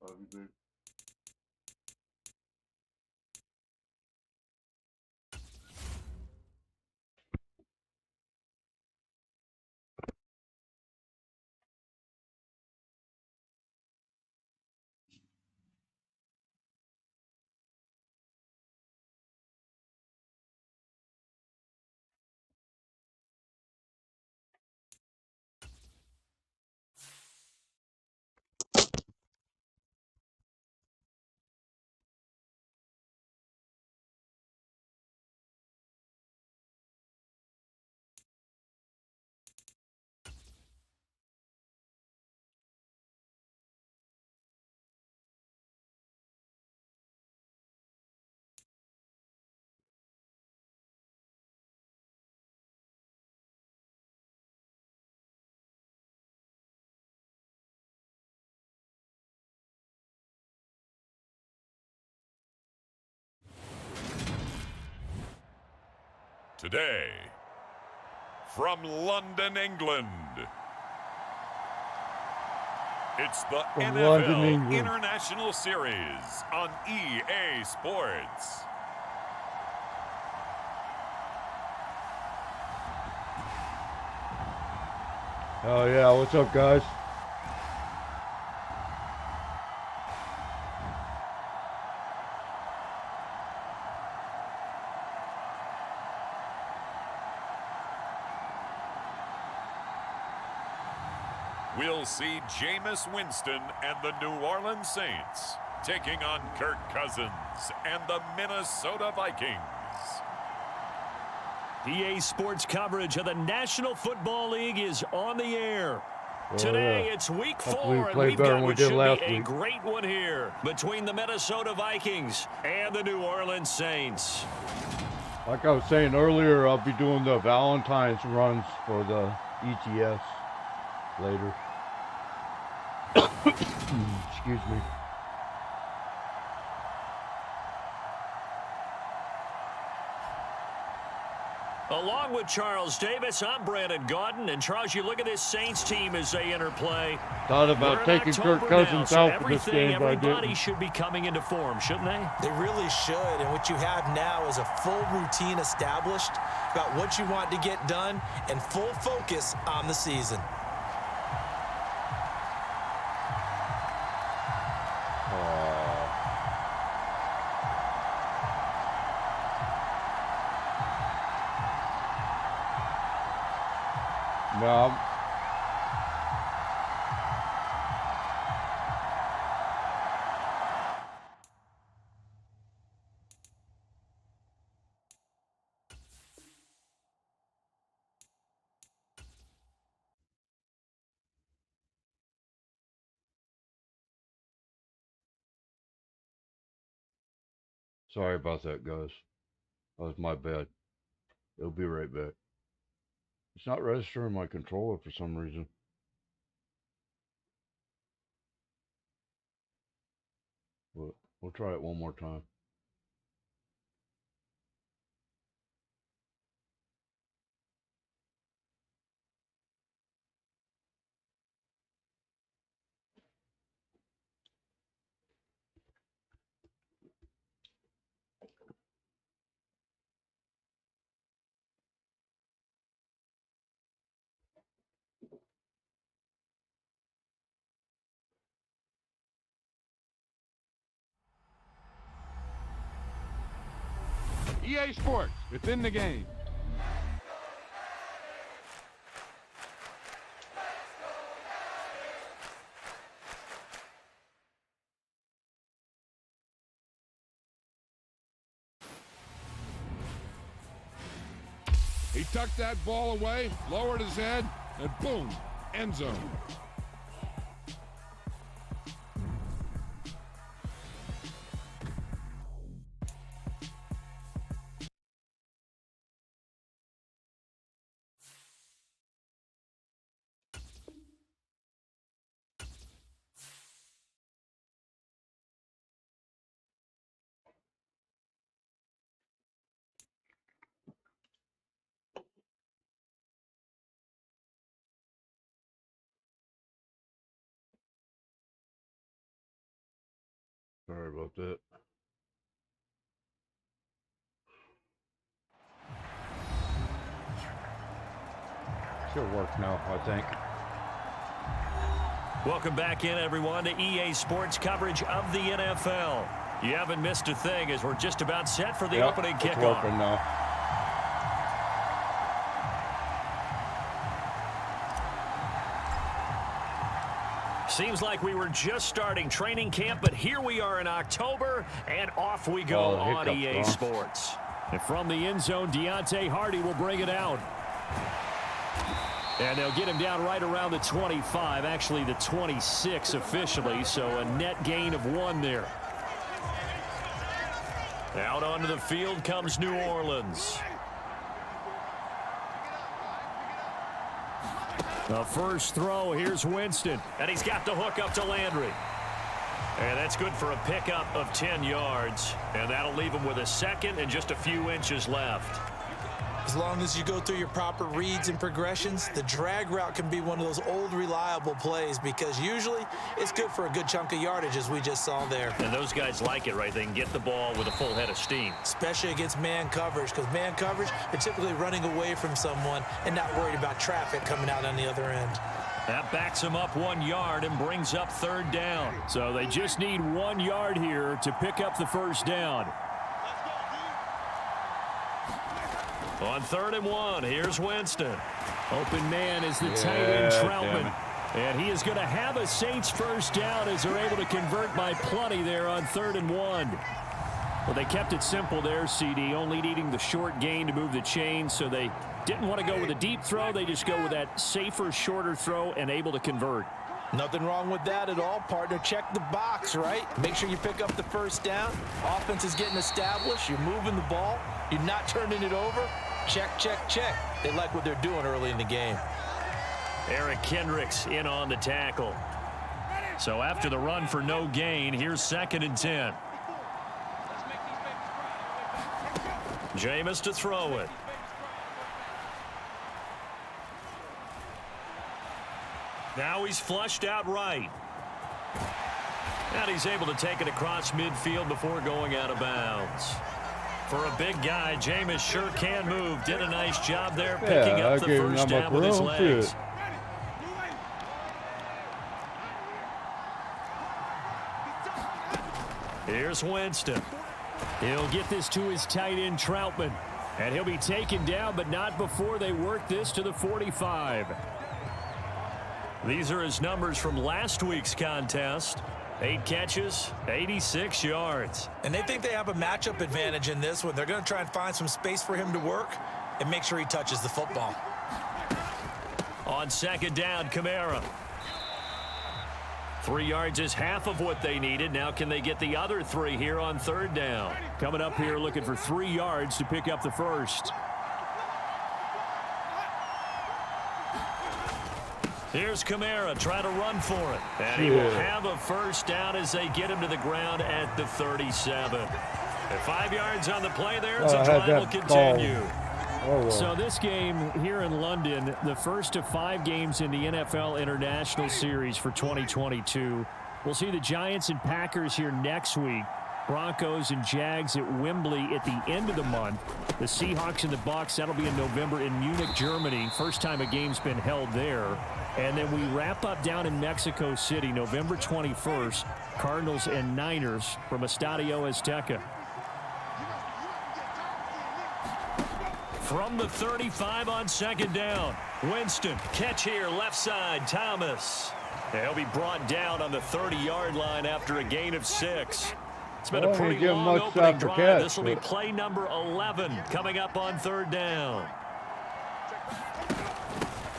Love you, dude. Today, from London, England, it's the From NFL London, England. International Series on EA Sports. Oh yeah, what's up, guys? We'll see Jameis Winston and the New Orleans Saints taking on Kirk Cousins and the Minnesota Vikings. EA Sports coverage of the National Football League is on the air. Oh, Today, yeah. it's week Hopefully we 4, and play we've better got than we what did should last be a week. great one here between the Minnesota Vikings and the New Orleans Saints. Like I was saying earlier, I'll be doing the Valentine's runs for the ETS later. Excuse me. Along with Charles Davis, I'm Brandon Gaudin. And Charles, you look at this Saints team as they interplay. Thought about taking Kirk Cousins out for this game, but I everybody didn't. should be coming into form, shouldn't they? They really should, and what you have now is a full routine established about what you want to get done and full focus on the season. No. Sorry about that, guys. That was my bad. It'll be right back. It's not registering my controller for some reason. But we'll try it one more time. EA Sports, it's in the game. He tucked that ball away, lowered his head, and boom, end zone. Sorry about that. Should work now, I think. Welcome back in, everyone, to EA Sports coverage of the NFL. You haven't missed a thing as we're just about set for the opening It's kickoff. working now. Seems like we were just starting training camp, but here we are in October, and off we go on EA Sports. And from the end zone, Deontay Hardy will bring it out. And they'll get him down right around the 25, actually the 26 officially, so a net gain of 1 there. Out onto the field comes New Orleans. The first throw, here's Winston. And he's got the hook up to Landry. And that's good for a pickup of 10 yards. And that'll leave him with a second and just a few inches left. As long as you go through your proper reads and progressions, the drag route can be one of those old reliable plays because usually it's good for a good chunk of yardage as we just saw there. And those guys like it, right? They can get the ball with a full head of steam. Especially against man coverage, because man coverage, they're typically running away from someone and not worried about traffic coming out on the other end. That backs him up 1 yard and brings up 3rd down. So they just need 1 yard here to pick up the first down. On 3rd and 1, here's Winston. Open man is the tight end Troutman. And he is going to have a Saints first down as they're able to convert by plenty there on 3rd and 1. Well, they kept it simple there, CD, only needing the short gain to move the chains, so they didn't want to go with a deep throw. They just go with that safer, shorter throw and able to convert. Nothing wrong with that at all, partner. Check the box, right? Make sure you pick up the first down. Offense is getting established. You're moving the ball. You're not turning it over. Check, check, check. They like what they're doing early in the game. Eric Kendricks in on the tackle. So after the run for no gain, here's 2nd and 10. Jameis to throw it. Now he's flushed out right. And he's able to take it across midfield before going out of bounds. For a big guy, Jameis sure can move. Did a nice job there picking up the first down with his legs. Here's Winston. He'll get this to his tight end, Troutman. And he'll be taken down, but not before they work this to the 45. These are his numbers from last week's contest. 8 catches, 86 yards. And they think they have a matchup advantage in this one. They're going to try and find some space for him to work and make sure he touches the football. On 2nd down, Kamara. 3 yards is half of what they needed. Now can they get the other 3 here on 3rd down? Coming up here looking for 3 yards to pick up the first. Here's Kamara trying to run for it. And he will have a first down as they get him to the ground at the 37. And 5 yards on the play there as the drive will continue. So this game here in London, the first of 5 games in the NFL International Series for 2022. We'll see the Giants and Packers here next week. Broncos and Jags at Wembley at the end of the month. The Seahawks and the Bucs, that'll be in November in Munich, Germany. First time a game's been held there. And then we wrap up down in Mexico City, November 21st, Cardinals and Niners from Estadio Azteca. From the 35 on 2nd down, Winston, catch here, left side, Thomas. He'll be brought down on the 30-yard line after a gain of 6. It's been a pretty long opening drive. This will be play number 11 coming up on 3rd down.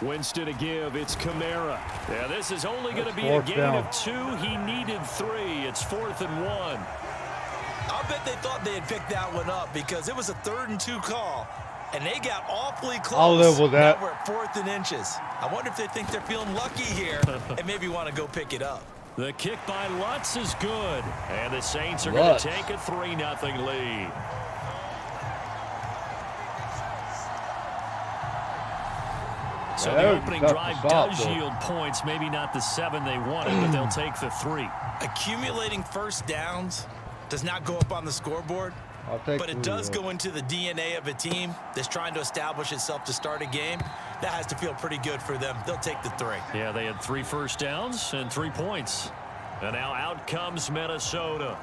Winston to give. It's Kamara. Yeah, this is only going to be a gain of 2. He needed 3. It's 4th and 1. I'll bet they thought they had picked that one up because it was a 3rd and 2 call, and they got awfully close. I'll live with that. Now we're at 4th and inches. I wonder if they think they're feeling lucky here and maybe want to go pick it up. The kick by Lutz is good, and the Saints are going to take a 3-0 lead. So the opening drive does yield points. Maybe not the 7 they wanted, but they'll take the 3. Accumulating first downs does not go up on the scoreboard, but it does go into the DNA of a team that's trying to establish itself to start a game. That has to feel pretty good for them. They'll take the 3. Yeah, they had 3 first downs and 3 points. And now out comes Minnesota.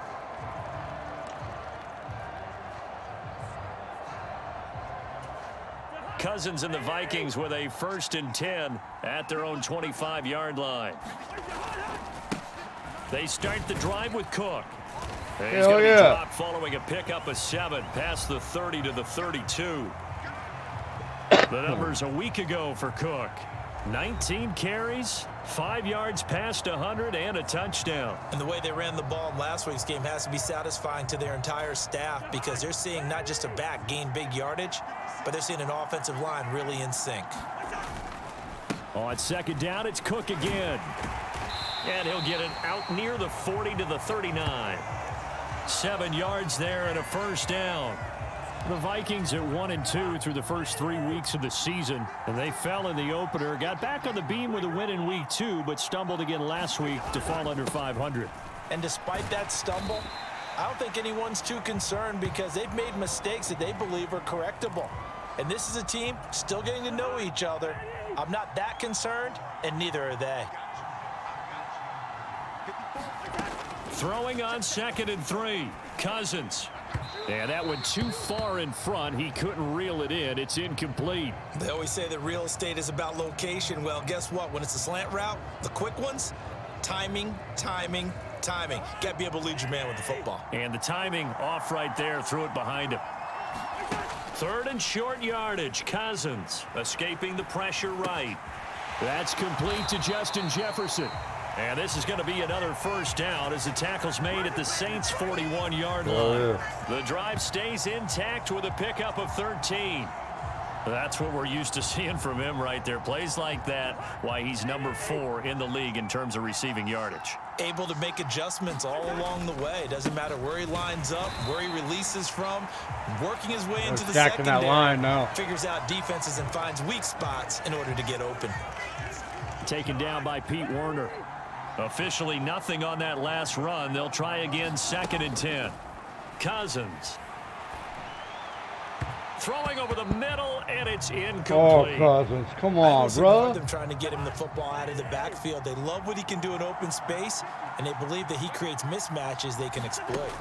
Cousins and the Vikings with a 1st and 10 at their own 25-yard line. They start the drive with Cook. And he's going to be dropped following a pickup of 7 past the 30 to the 32. The numbers a week ago for Cook. 19 carries, 5 yards past 100, and a touchdown. And the way they ran the ball in last week's game has to be satisfying to their entire staff because they're seeing not just a back gain big yardage, but they're seeing an offensive line really in sync. On 2nd down, it's Cook again. And he'll get it out near the 40 to the 39. 7 yards there and a 1st down. The Vikings at 1-2 through the first 3 weeks of the season, and they fell in the opener. Got back on the beam with a win in week 2, but stumbled again last week to fall under 500. And despite that stumble, I don't think anyone's too concerned because they've made mistakes that they believe are correctable. And this is a team still getting to know each other. I'm not that concerned, and neither are they. Throwing on 2nd and 3. Cousins. And that went too far in front. He couldn't reel it in. It's incomplete. They always say that real estate is about location. Well, guess what? When it's a slant route, the quick ones, timing, timing, timing. Got to be able to lead your man with the football. And the timing off right there. Threw it behind him. 3rd and short yardage. Cousins escaping the pressure right. That's complete to Justin Jefferson. And this is going to be another 1st down as the tackle's made at the Saints' 41-yard line. The drive stays intact with a pickup of 13. That's what we're used to seeing from him right there. Plays like that, why he's number 4 in the league in terms of receiving yardage. Able to make adjustments all along the way. Doesn't matter where he lines up, where he releases from, working his way into the secondary. That line now. Figures out defenses and finds weak spots in order to get open. Taken down by Pete Werner. Officially nothing on that last run. They'll try again 2nd and 10. Cousins. Throwing over the middle, and it's incomplete. Oh, Cousins. Come on, bro. Them trying to get him the football out of the backfield. They love what he can do in open space, and they believe that he creates mismatches they can exploit.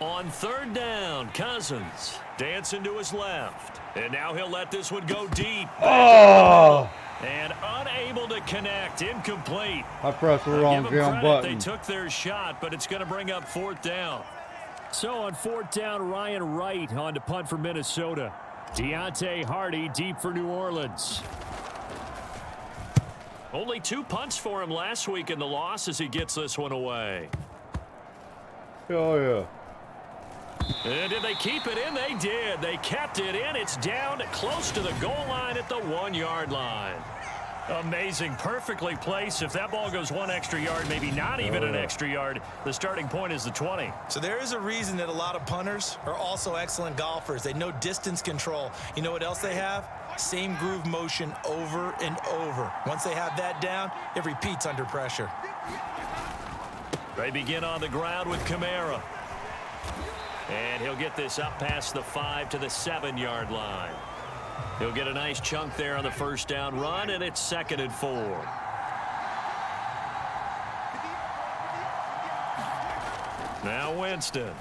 On 3rd down, Cousins dancing to his left. And now he'll let this one go deep. Oh! And unable to connect. Incomplete. I pressed the wrong damn button. They took their shot, but it's going to bring up 4th down. So on 4th down, Ryan Wright on to punt for Minnesota. Deontay Hardy deep for New Orleans. Only 2 punts for him last week in the loss as he gets this one away. Oh, yeah. And did they keep it in? They did. They kept it in. It's down close to the goal line at the 1-yard line. Amazing. Perfectly placed. If that ball goes 1 extra yard, maybe not even an extra yard, the starting point is the 20. So there is a reason that a lot of punters are also excellent golfers. They know distance control. You know what else they have? Same groove motion over and over. Once they have that down, it repeats under pressure. They begin on the ground with Kamara. And he'll get this up past the 5 to the 7-yard line. He'll get a nice chunk there on the 1st down run, and it's 2nd and 4. Now Winston.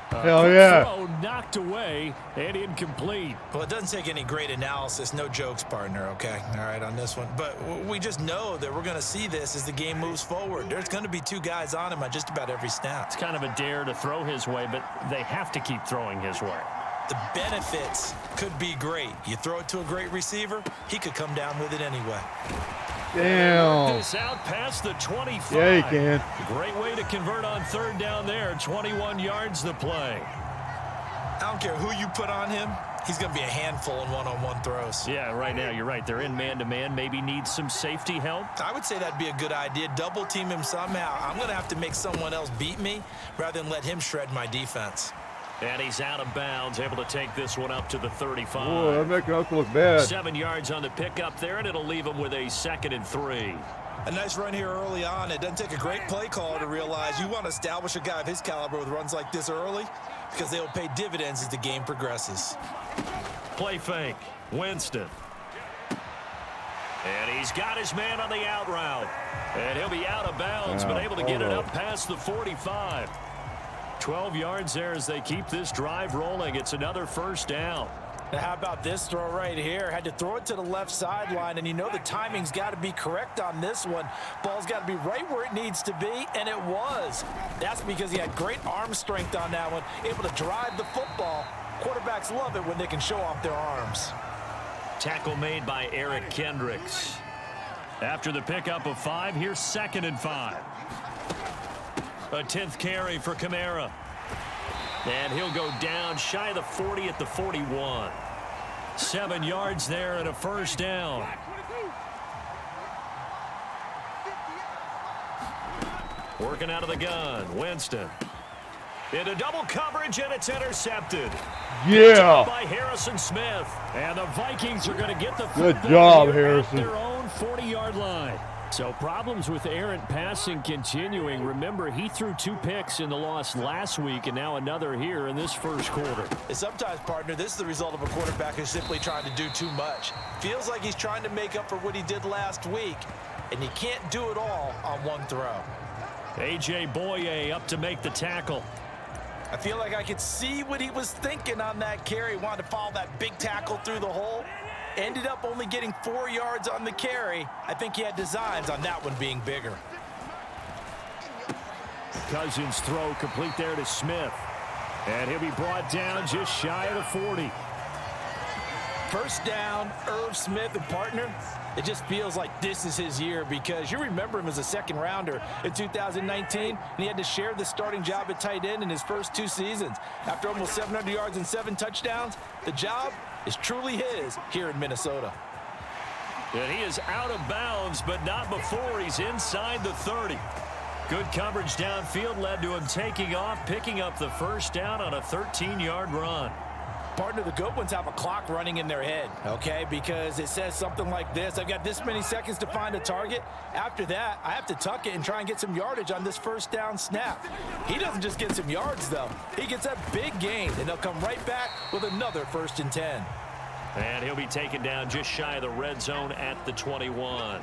Hell yeah. Throw knocked away and incomplete. Well, it doesn't take any great analysis. No jokes, partner, okay? All right, on this one. But we just know that we're going to see this as the game moves forward. There's going to be 2 guys on him on just about every snap. It's kind of a dare to throw his way, but they have to keep throwing his way. The benefits could be great. You throw it to a great receiver, he could come down with it anyway. Damn. This out past the 25. Yeah, he can. Great way to convert on 3rd down there. 21 yards to play. I don't care who you put on him. He's going to be a handful in one-on-one throws. Yeah, right now, you're right. They're in man-to-man. Maybe needs some safety help. I would say that'd be a good idea. Double team him somehow. I'm going to have to make someone else beat me rather than let him shred my defense. And he's out of bounds, able to take this one up to the 35. Oh, that makes us look bad. 7 yards on the pickup there, and it'll leave him with a 2nd and 3. A nice run here early on. It doesn't take a great play caller to realize you want to establish a guy of his caliber with runs like this early because they will pay dividends as the game progresses. Play fake. Winston. And he's got his man on the out route. And he'll be out of bounds, but able to get it up past the 45. 12 yards there as they keep this drive rolling. It's another first down. Now, how about this throw right here? Had to throw it to the left sideline, and you know the timing's got to be correct on this one. Ball's got to be right where it needs to be, and it was. That's because he had great arm strength on that one, able to drive the football. Quarterbacks love it when they can show off their arms. Tackle made by Eric Kendricks. After the pickup of 5, here's 2nd and 5. A 10th carry for Kamara. And he'll go down shy of the 40 at the 41. 7 yards there and a first down. Working out of the gun, Winston. Into double coverage, and it's intercepted. Yeah. By Harrison Smith. And the Vikings are going to get the Good football job, here Harrison. at their own 40-yard line. So problems with errant passing continuing. Remember, he threw 2 picks in the loss last week, and now another here in this first quarter. And sometimes, partner, this is the result of a quarterback who's simply trying to do too much. Feels like he's trying to make up for what he did last week, and he can't do it all on one throw. A.J. Boye up to make the tackle. I feel like I could see what he was thinking on that carry. Wanted to follow that big tackle through the hole. Ended up only getting 4 yards on the carry. I think he had designs on that one being bigger. Cousins throw complete there to Smith. And he'll be brought down just shy of the 40. First down, Irv Smith, and partner. It just feels like this is his year because you remember him as a second-rounder in 2019, and he had to share the starting job at tight end in his first 2 seasons. After almost 700 yards and 7 touchdowns, the job is truly his here in Minnesota. And he is out of bounds, but not before he's inside the 30. Good coverage downfield led to him taking off, picking up the first down on a 13-yard run. Partner, the good ones have a clock running in their head, okay? Because it says something like this. I've got this many seconds to find a target. After that, I have to tuck it and try and get some yardage on this first down snap. He doesn't just get some yards, though. He gets that big gain, and they'll come right back with another 1st and 10. And he'll be taken down just shy of the red zone at the 21.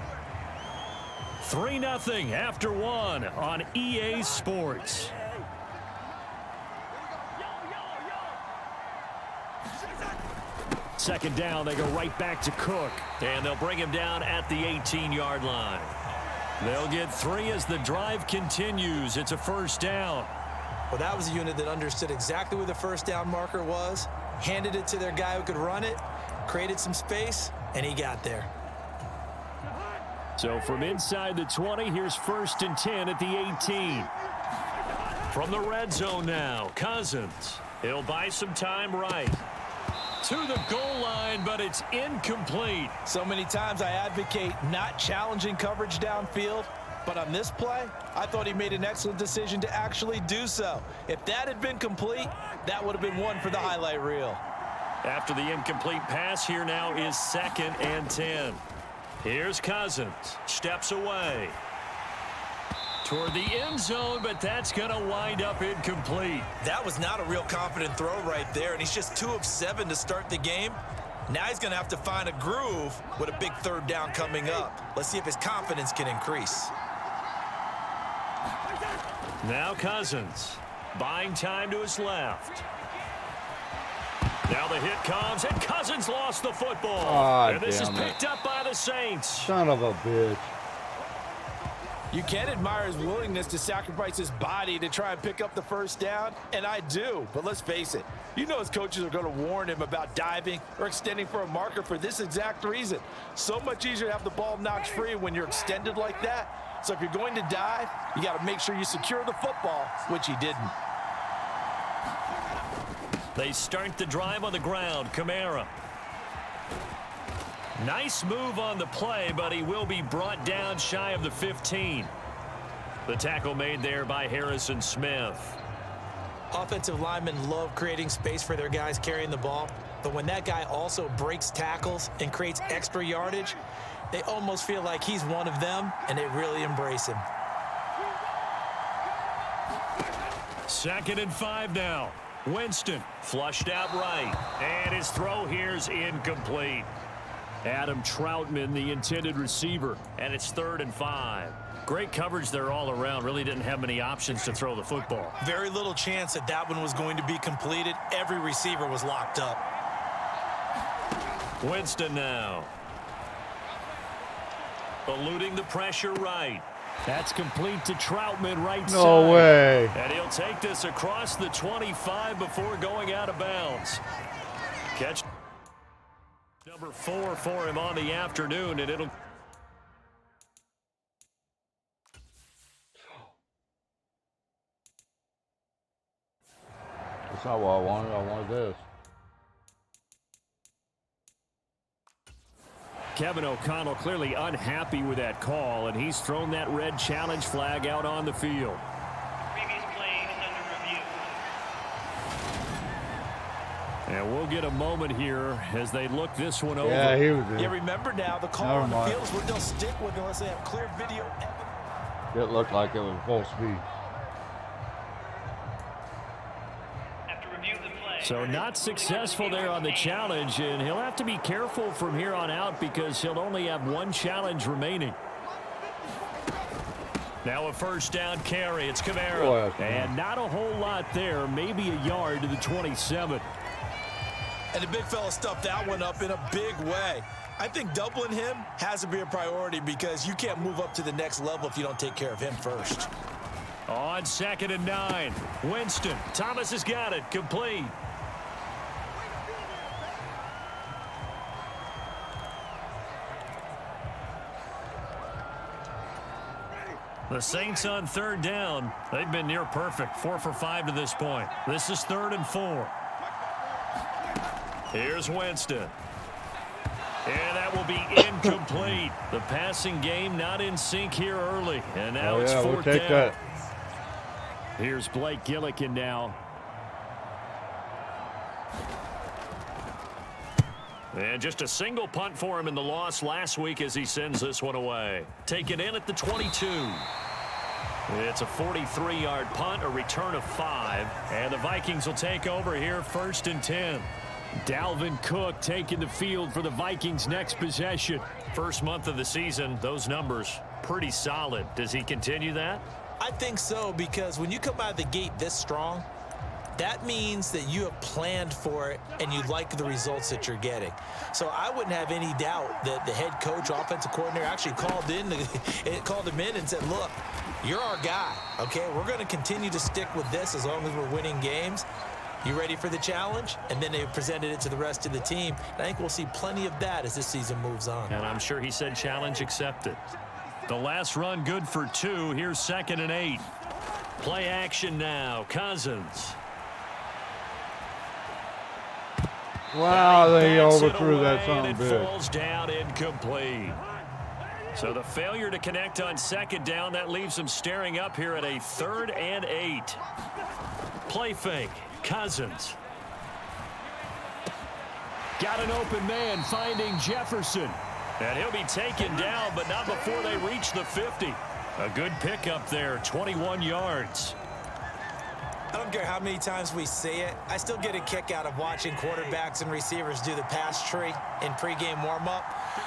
3-0 after 1 on EA Sports. Second down, they go right back to Cook. And they'll bring him down at the 18-yard line. They'll get 3 as the drive continues. It's a first down. Well, that was a unit that understood exactly where the first down marker was, handed it to their guy who could run it, created some space, and he got there. So from inside the 20, here's 1st and 10 at the 18. From the red zone now, Cousins. He'll buy some time right. To the goal line, but it's incomplete. So many times I advocate not challenging coverage downfield, but on this play, I thought he made an excellent decision to actually do so. If that had been complete, that would have been one for the highlight reel. After the incomplete pass, here now is 2nd and 10. Here's Cousins. Steps away. Toward the end zone, but that's going to wind up incomplete. That was not a real confident throw right there, and he's just 2 of 7 to start the game. Now he's going to have to find a groove with a big 3rd down coming up. Let's see if his confidence can increase. Now Cousins. Buying time to his left. Now the hit comes, and Cousins lost the football. And this is picked up by the Saints. Son of a bitch. You can admire his willingness to sacrifice his body to try and pick up the first down, and I do. But let's face it, you know his coaches are going to warn him about diving or extending for a marker for this exact reason. So much easier to have the ball knocked free when you're extended like that. So if you're going to dive, you got to make sure you secure the football, which he didn't. They start the drive on the ground. Kamara. Nice move on the play, but he will be brought down shy of the 15. The tackle made there by Harrison Smith. Offensive linemen love creating space for their guys carrying the ball, but when that guy also breaks tackles and creates extra yardage, they almost feel like he's one of them, and they really embrace him. 2nd and 5 now. Winston flushed out right. And his throw here's incomplete. Adam Troutman, the intended receiver. And it's 3rd and 5. Great coverage there all around. Really didn't have many options to throw the football. Very little chance that that one was going to be completed. Every receiver was locked up. Winston now. Eluding the pressure right. That's complete to Troutman right side. No way. And he'll take this across the 25 before going out of bounds. Catch number 4 for him on the afternoon, and it'll... That's not what I wanted. I wanted this. Kevin O'Connell clearly unhappy with that call, and he's thrown that red challenge flag out on the field. Previous play is under review. And we'll get a moment here as they look this one over. Yeah, he was Yeah, there. remember now, the call Never on the mind. field is what they'll stick with unless they have clear video evidence. It looked like it was full speed. After review of the play. So not successful there on the challenge, and he'll have to be careful from here on out because he'll only have one challenge remaining. Now a 1st down carry. It's Kamara. Boy, And not a whole lot there, maybe a yard to the 27. And the big fella stuffed that one up in a big way. I think doubling him has to be a priority because you can't move up to the next level if you don't take care of him first. On 2nd and 9. Winston. Thomas has got it. Complete. The Saints on 3rd down. They've been near perfect. 4 for 5 to this point. This is 3rd and 4. Here's Winston. And that will be incomplete. The passing game not in sync here early. And now it's 4th we'll take down. that. Here's Blake Gillikin now. And just a single punt for him in the loss last week as he sends this one away. Taken in at the 22. It's a 43-yard punt, a return of 5. And the Vikings will take over here 1st and 10. Dalvin Cook taking the field for the Vikings' next possession. First month of the season, those numbers pretty solid. Does he continue that? I think so, because when you come out of the gate this strong, that means that you have planned for it and you like the results that you're getting. So I wouldn't have any doubt that the head coach, offensive coordinator actually called him in and said, look, you're our guy, okay? We're going to continue to stick with this as long as we're winning games. You ready for the challenge? And then they presented it to the rest of the team. And I think we'll see plenty of that as this season moves on. And I'm sure he said challenge accepted. The last run good for 2. Here's 2nd and 8. Play action now. Cousins. Wow, they Backs it overthrew that away, son and of it a bitch. falls down incomplete. So the failure to connect on 2nd down, that leaves them staring up here at a 3rd and 8. Play fake. Cousins. Got an open man finding Jefferson. And he'll be taken down, but not before they reach the 50. A good pickup there, 21 yards. I don't care how many times we say it, I still get a kick out of watching quarterbacks and receivers do the pass tree in pregame warm-up.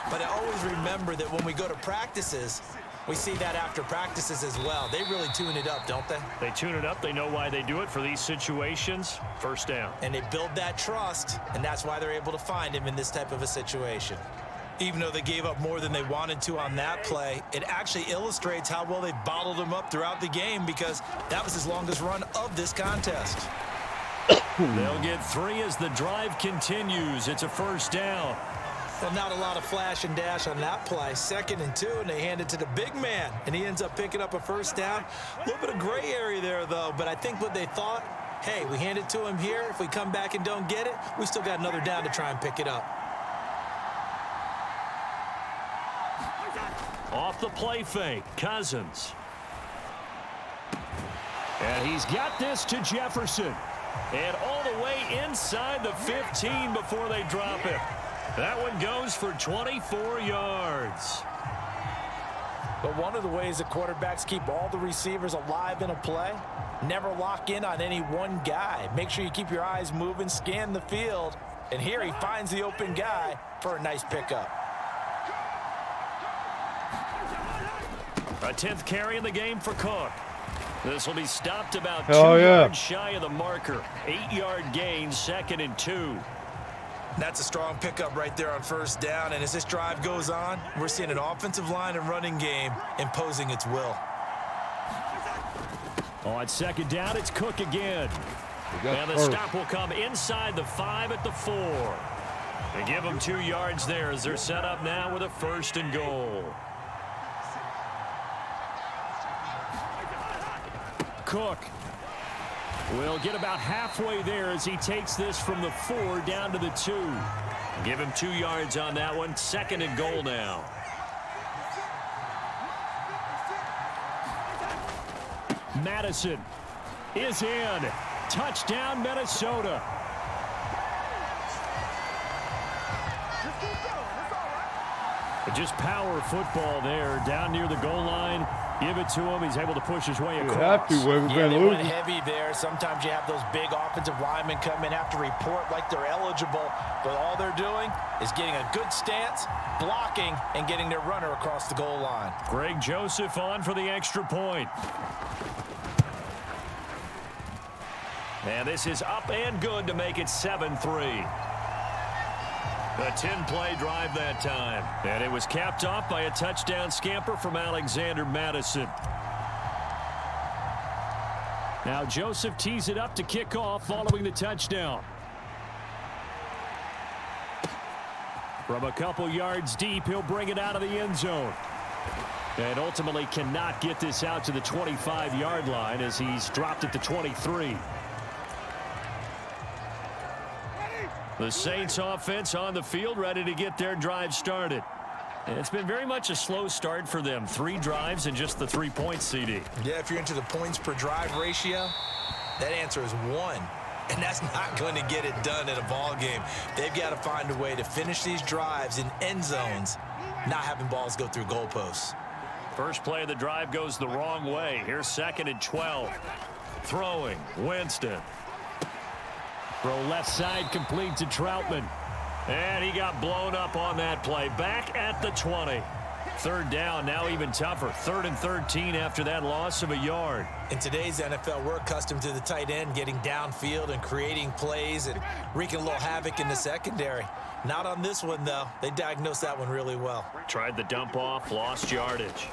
But I always remember that when we go to practices, we see that after practices as well. They really tune it up, don't they? They tune it up. They know why they do it for these situations. 1st down. And they build that trust, and that's why they're able to find him in this type of a situation. Even though they gave up more than they wanted to on that play, it actually illustrates how well they bottled him up throughout the game because that was his longest run of this contest. They'll get 3 as the drive continues. It's a 1st down. Well, not a lot of flash and dash on that play. 2nd and 2, and they hand it to the big man, and he ends up picking up a 1st down. A little bit of gray area there, though, but I think what they thought, hey, we hand it to him here. If we come back and don't get it, we still got another down to try and pick it up. Off the play fake, Cousins. And he's got this to Jefferson. And all the way inside the 15 before they drop it. That one goes for 24 yards. But one of the ways that quarterbacks keep all the receivers alive in a play, never lock in on any one guy. Make sure you keep your eyes moving, scan the field. And here he finds the open guy for a nice pickup. A 10th carry in the game for Cook. This will be stopped about 2 yeah. yards shy of the marker. 8-yard gain, 2nd and 2. That's a strong pickup right there on first down. And as this drive goes on, we're seeing an offensive line and running game imposing its will. On 2nd down, it's Cook again. And the stop will come inside the 5 at the 4. They give them 2 yards there as they're set up now with a 1st and goal. Cook will get about halfway there as he takes this from the 4 down to the 2. Give him 2 yards on that one. 2nd and goal now. Madison is in. Touchdown, Minnesota. Just power football there down near the goal line. Give it to him. He's able to push his way across. They went heavy there. Sometimes you have those big offensive linemen come in, have to report like they're eligible, but all they're doing is getting a good stance, blocking, and getting their runner across the goal line. Greg Joseph on for the extra point. And this is up and good to make it 7-3. A 10-play drive that time. And it was capped off by a touchdown scamper from Alexander Madison. Now Joseph tees it up to kick off following the touchdown. From a couple yards deep, he'll bring it out of the end zone. And ultimately cannot get this out to the 25-yard line as he's dropped it to 23. The Saints offense on the field ready to get their drive started. And it's been very much a slow start for them. 3 drives and just the 3 points, CD. Yeah, if you're into the points per drive ratio, that answer is 1. And that's not going to get it done in a ball game. They've got to find a way to finish these drives in end zones, not having balls go through goalposts. First play of the drive goes the wrong way. Here's 2nd and 12. Throwing, Winston. Throw left side complete to Troutman. And he got blown up on that play. Back at the 20. 3rd down, now even tougher. 3rd and 13 after that loss of a yard. In today's NFL, we're accustomed to the tight end getting downfield and creating plays and wreaking a little havoc in the secondary. Not on this one, though. They diagnosed that one really well. Tried the dump off, lost yardage.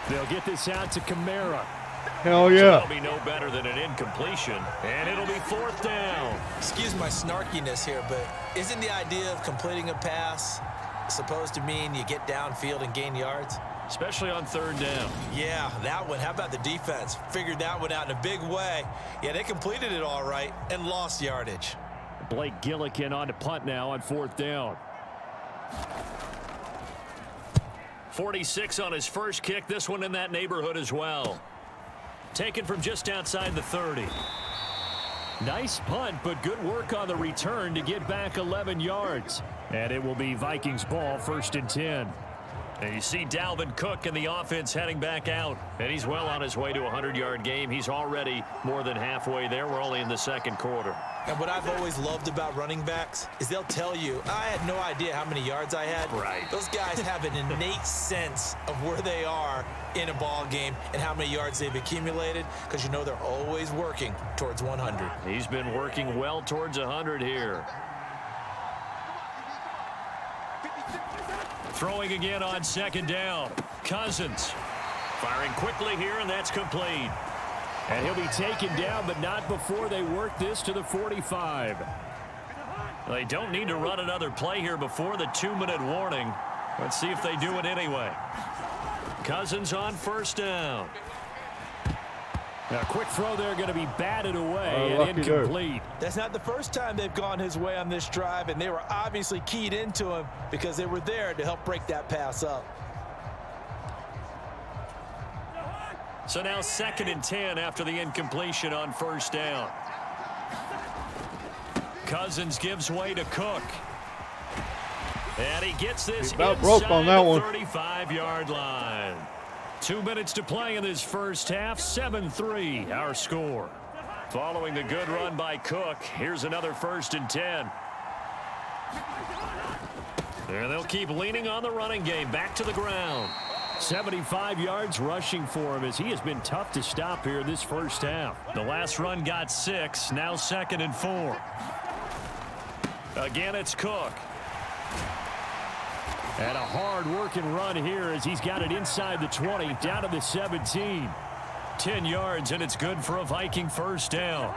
They'll get this out to Kamara. Hell yeah. So that'll be no better than an incompletion. And it'll be 4th down. Excuse my snarkiness here, but isn't the idea of completing a pass supposed to mean you get downfield and gain yards? Especially on 3rd down. Yeah, that one. How about the defense? Figured that one out in a big way. Yeah, they completed it all right and lost yardage. Blake Gillikin on to punt now on 4th down. 46 on his first kick. This one in that neighborhood as well. Taken from just outside the 30. Nice punt, but good work on the return to get back 11 yards. And it will be Vikings ball, 1st and 10. And you see Dalvin Cook and the offense heading back out. And he's well on his way to a 100-yard game. He's already more than halfway there. We're only in the 2nd quarter. And what I've always loved about running backs is they'll tell you, I had no idea how many yards I had. Right. Those guys have an innate sense of where they are in a ball game and how many yards they've accumulated, because you know they're always working towards 100. He's been working well towards 100 here. Throwing again on 2nd down. Cousins firing quickly here, and that's complete. And he'll be taken down, but not before they work this to the 45. They don't need to run another play here before the 2-minute warning. Let's see if they do it anyway. Cousins on 1st down. Now, a quick throw there going to be batted away and incomplete. That's not the first time they've gone his way on this drive, and they were obviously keyed into him because they were there to help break that pass up. So now 2nd and 10 after the incompletion on first down. Cousins gives way to Cook. And he gets this about broke on that one. 35-yard line. 2 minutes to play in this first half. 7-3 our score. Following the good run by Cook, here's another 1st and 10. And they'll keep leaning on the running game. Back to the ground. 75 yards rushing for him as he has been tough to stop here this first half. The last run got 6. Now 2nd and 4. Again, it's Cook. And a hard-working run here as he's got it inside the 20, down to the 17. 10 yards, and it's good for a Viking first down.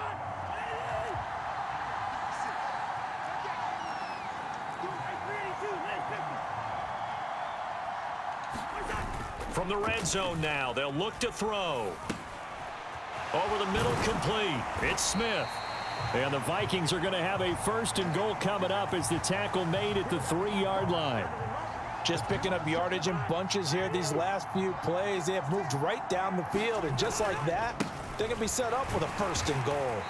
From the red zone now, they'll look to throw. Over the middle, complete. It's Smith. And the Vikings are going to have a 1st and goal coming up as the tackle made at the 3-yard line. Just picking up yardage in bunches here these last few plays. They have moved right down the field, and just like that, they're going to be set up with a 1st and goal.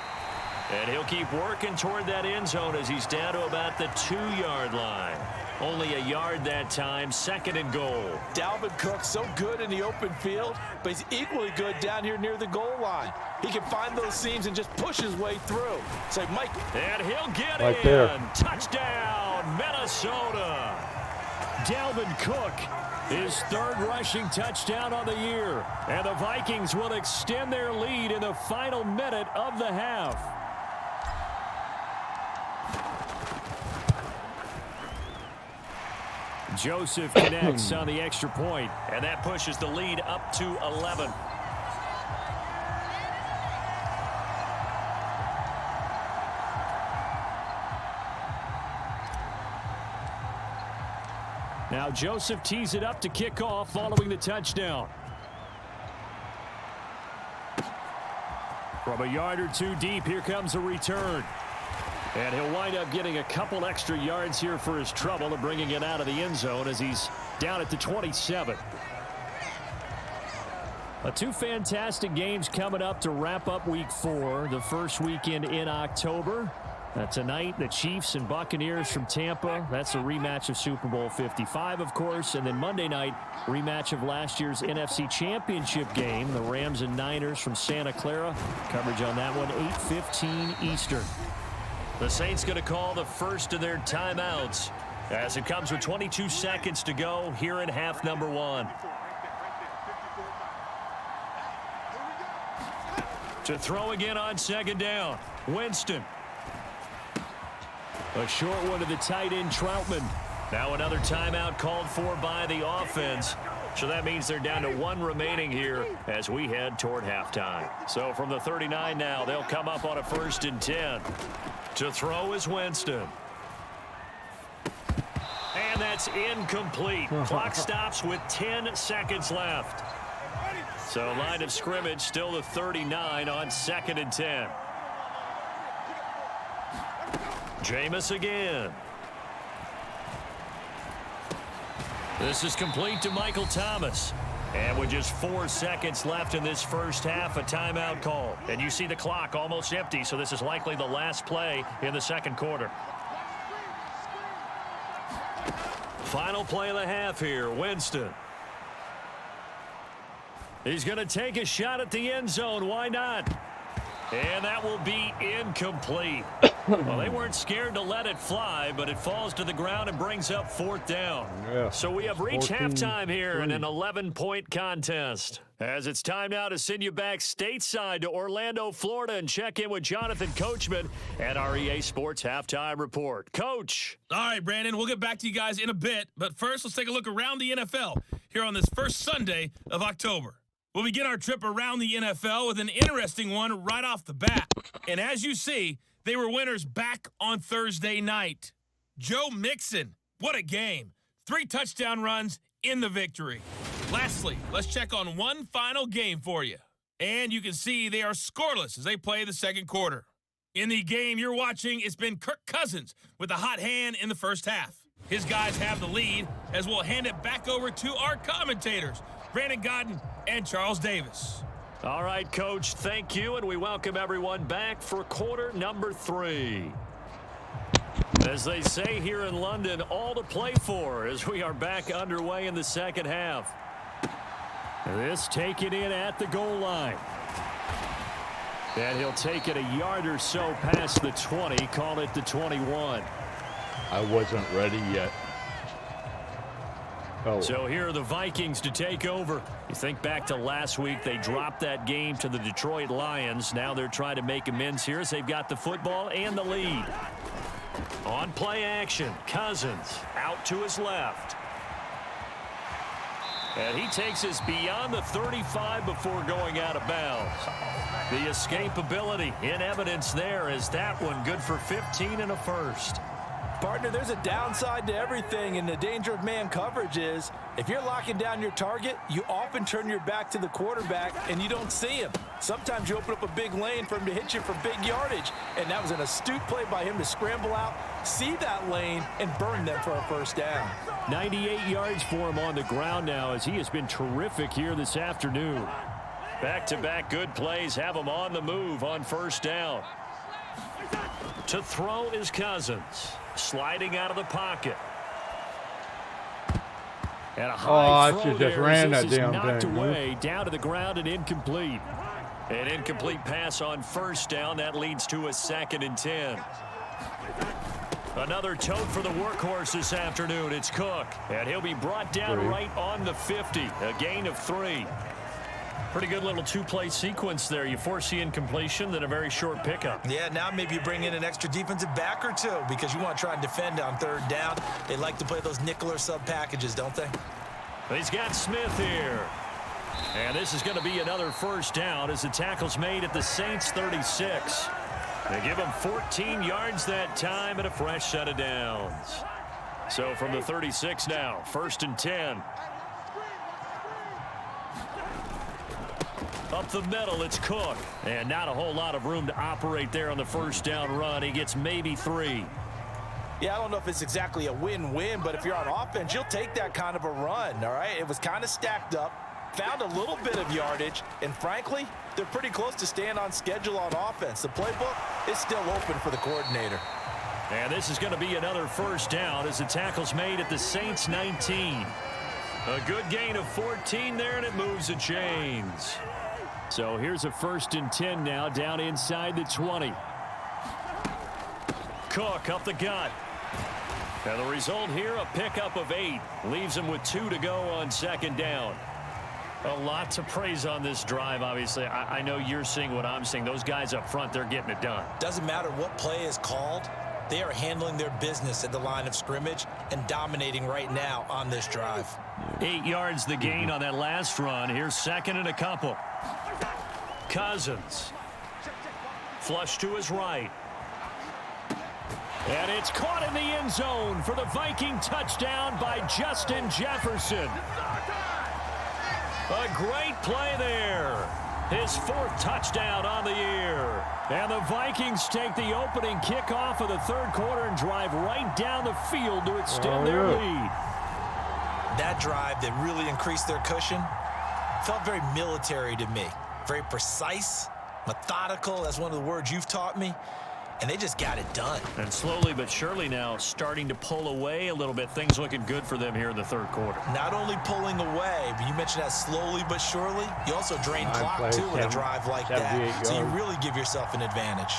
And he'll keep working toward that end zone as he's down to about the 2-yard line. Only a yard that time, 2nd and goal. Dalvin Cook so good in the open field, but he's equally good down here near the goal line. He can find those seams and just push his way through. It's like Mike. And he'll get right in. there. Touchdown, Minnesota. Dalvin Cook, his 3rd rushing touchdown on the year. And the Vikings will extend their lead in the final minute of the half. Joseph connects on the extra point, and that pushes the lead up to 11. Now Joseph tees it up to kick off following the touchdown. From a yard or 2 deep, here comes a return. And he'll wind up getting a couple extra yards here for his trouble and bringing it out of the end zone as he's down at the 27. 2 fantastic games coming up to wrap up week 4, the first weekend in October. Tonight, the Chiefs and Buccaneers from Tampa. That's a rematch of Super Bowl 55, of course. And then Monday night, rematch of last year's NFC Championship game, the Rams and Niners from Santa Clara. Coverage on that one, 8:15 Eastern. The Saints going to call the first of their timeouts as it comes with 22 seconds to go here in half number 1. To throw again on 2nd down, Winston. A short one to the tight end, Troutman. Now another timeout called for by the offense. So that means they're down to 1 remaining here as we head toward halftime. So from the 39 now, they'll come up on a 1st and 10. To throw is Winston. And that's incomplete. Clock stops with 10 seconds left. So line of scrimmage still the 39 on 2nd and 10. Jameis again. This is complete to Michael Thomas. And with just 4 seconds left in this first half, a timeout call. And you see the clock almost empty, so this is likely the last play in the 2nd quarter. Final play of the half here, Winston. He's going to take a shot at the end zone. Why not? And that will be incomplete. Well, they weren't scared to let it fly, but it falls to the ground and brings up 4th down. Yeah. So we have reached halftime here in an 11-point contest. As it's time now to send you back stateside to Orlando, Florida, and check in with Jonathan Coachman at our EA Sports Halftime Report. Coach. All right, Brandon, we'll get back to you guys in a bit, but first let's take a look around the NFL here on this first Sunday of October. We'll begin our trip around the NFL with an interesting one right off the bat. And as you see, they were winners back on Thursday night. Joe Mixon, what a game. 3 touchdown runs in the victory. Lastly, let's check on one final game for you. And you can see they are scoreless as they play the 2nd quarter. In the game you're watching, it's been Kirk Cousins with a hot hand in the first half. His guys have the lead as we'll hand it back over to our commentators, Brandon Godden and Charles Davis. All right, Coach, thank you, and we welcome everyone back for quarter number 3. As they say here in London, all to play for as we are back underway in the second half. This taken in at the goal line. And he'll take it a yard or so past the 20, call it the 21. I wasn't ready yet. Oh. So here are the Vikings to take over. You think back to last week, they dropped that game to the Detroit Lions. Now they're trying to make amends here as they've got the football and the lead. On play action, Cousins out to his left. And he takes us beyond the 35 before going out of bounds. The escapability in evidence there is that one good for 15 and a first. Partner, there's a downside to everything, and the danger of man coverage is if you're locking down your target, you often turn your back to the quarterback and you don't see him. Sometimes you open up a big lane for him to hit you for big yardage, and that was an astute play by him to scramble out, see that lane, and burn them for a first down. 98 yards for him on the ground now as he has been terrific here this afternoon. Back-to-back good plays have him on the move on first down. To throw is Cousins. Sliding out of the pocket. And a high throw just there ran as that this is damn knocked thing, away, down to the ground and incomplete. An incomplete pass on first down. That leads to a 2nd and 10. Another tote for the workhorse this afternoon. It's Cook. And he'll be brought down right on the 50. A gain of 3. Pretty good little two-play sequence there. You force the incompletion, then a very short pickup. Yeah, now maybe you bring in an extra defensive back or two because you want to try and defend on third down. They like to play those nickel or sub packages, don't they? He's got Smith here. And this is going to be another first down as the tackle's made at the Saints 36. They give him 14 yards that time and a fresh set of downs. So from the 36 now, 1st and 10. Up the middle, it's Cook. And not a whole lot of room to operate there on the first down run. He gets maybe 3. Yeah, I don't know if it's exactly a win-win, but if you're on offense, you'll take that kind of a run, all right? It was kind of stacked up, found a little bit of yardage, and frankly, they're pretty close to staying on schedule on offense. The playbook is still open for the coordinator. And this is going to be another first down as the tackle's made at the Saints 19. A good gain of 14 there, and it moves the chains. So here's a 1st and 10 now, down inside the 20. Cook up the gut. And the result here, a pickup of 8. Leaves him with 2 to go on 2nd down. A lot to praise on this drive, obviously. I know you're seeing what I'm seeing. Those guys up front, they're getting it done. Doesn't matter what play is called. They are handling their business at the line of scrimmage and dominating right now on this drive. 8 yards the gain on that last run. Here's 2nd and a couple. Cousins. Flush to his right. And it's caught in the end zone for the Viking touchdown by Justin Jefferson. A great play there. His 4th touchdown on the year. And the Vikings take the opening kickoff of the 3rd quarter and drive right down the field to extend their lead. That drive that really increased their cushion felt very military to me. Very precise, methodical. That's one of the words you've taught me. And they just got it done. And slowly but surely now starting to pull away a little bit. Things looking good for them here in the 3rd quarter. Not only pulling away, but you mentioned that slowly but surely. You also drain clock, too, in a drive like that. So you really give yourself an advantage.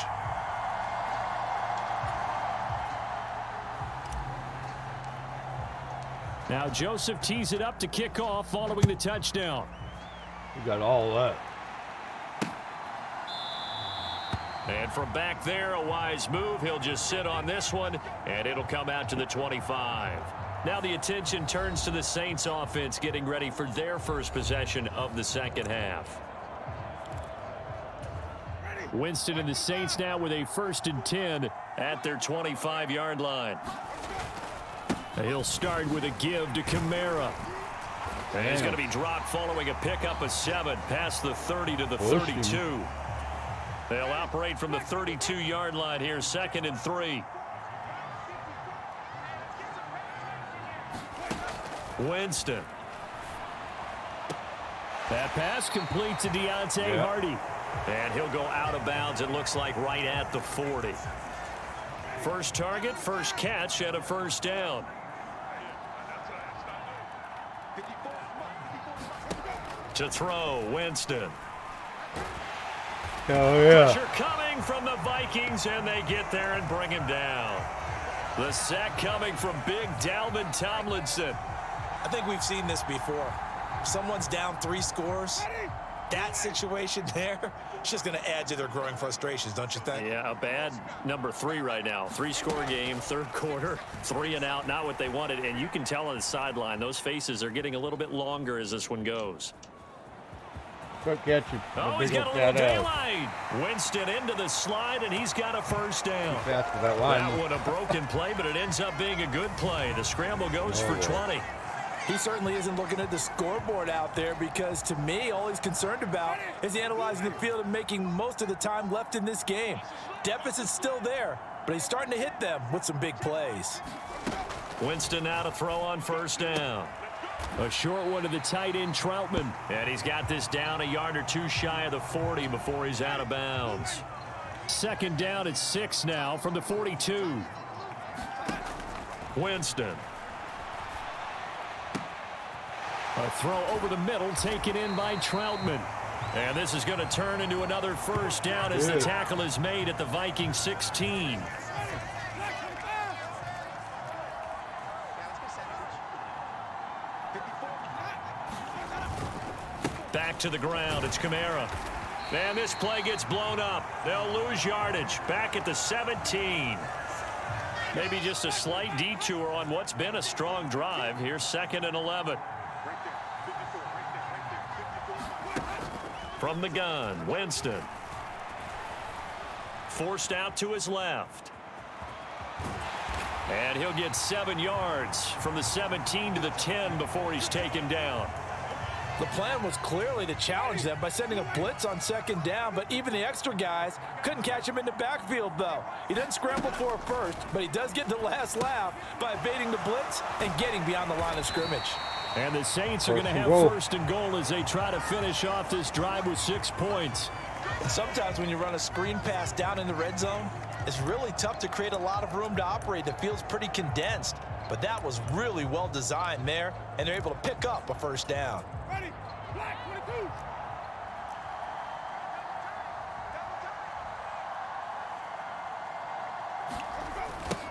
Now Joseph tees it up to kick off following the touchdown. You got all that. And from back there, a wise move. He'll just sit on this one, and it'll come out to the 25. Now the attention turns to the Saints offense getting ready for their first possession of the second half. Winston and the Saints now with a 1st and 10 at their 25-yard line. He'll start with a give to Kamara. And he's going to be dropped following a pickup of 7 past the 30 to the 32. They'll operate from the 32-yard line here, 2nd and 3. That pass complete to Deontay Hardy. And he'll go out of bounds, it looks like, right at the 40. First target, first catch, and a first down. To throw, Winston. Oh, yeah. Pressure coming from the Vikings, and they get there and bring him down. The sack coming from big Dalvin Tomlinson. I think we've seen this before. If someone's down 3 scores, that situation there, it's just going to add to their growing frustrations, don't you think? Yeah, a bad number 3 right now. 3-score game, third quarter, 3 and out, not what they wanted. And you can tell on the sideline, those faces are getting a little bit longer as this one goes. Quick catch. Oh, he's got a little daylight. Winston into the slide, and he's got a first down. Fast for that line. That one a broken play, but it ends up being a good play. The scramble goes for 20. He certainly isn't looking at the scoreboard out there because, to me, all he's concerned about is analyzing the field and making most of the time left in this game. Deficit's still there, but he's starting to hit them with some big plays. Winston now to throw on first down. A short one to the tight end, Troutman. And he's got this down a yard or 2 shy of the 40 before he's out of bounds. Second down at 6 now from the 42. Winston. A throw over the middle taken in by Troutman. And this is going to turn into another first down as the tackle is made at the Vikings 16. Back to the ground. It's Kamara. And this play gets blown up. They'll lose yardage. Back at the 17. Maybe just a slight detour on what's been a strong drive. Here's 2nd and 11. From the gun, Winston. Forced out to his left. And he'll get 7 yards from the 17 to the 10 before he's taken down. The plan was clearly to challenge them by sending a blitz on 2nd down, but even the extra guys couldn't catch him in the backfield, though. He doesn't scramble for a first, but he does get the last laugh by evading the blitz and getting beyond the line of scrimmage. And the Saints are going to have 1st and goal as they try to finish off this drive with 6 points. And sometimes when you run a screen pass down in the red zone, it's really tough to create a lot of room to operate that feels pretty condensed. But that was really well designed there, and they're able to pick up a first down. Ready, black, 22.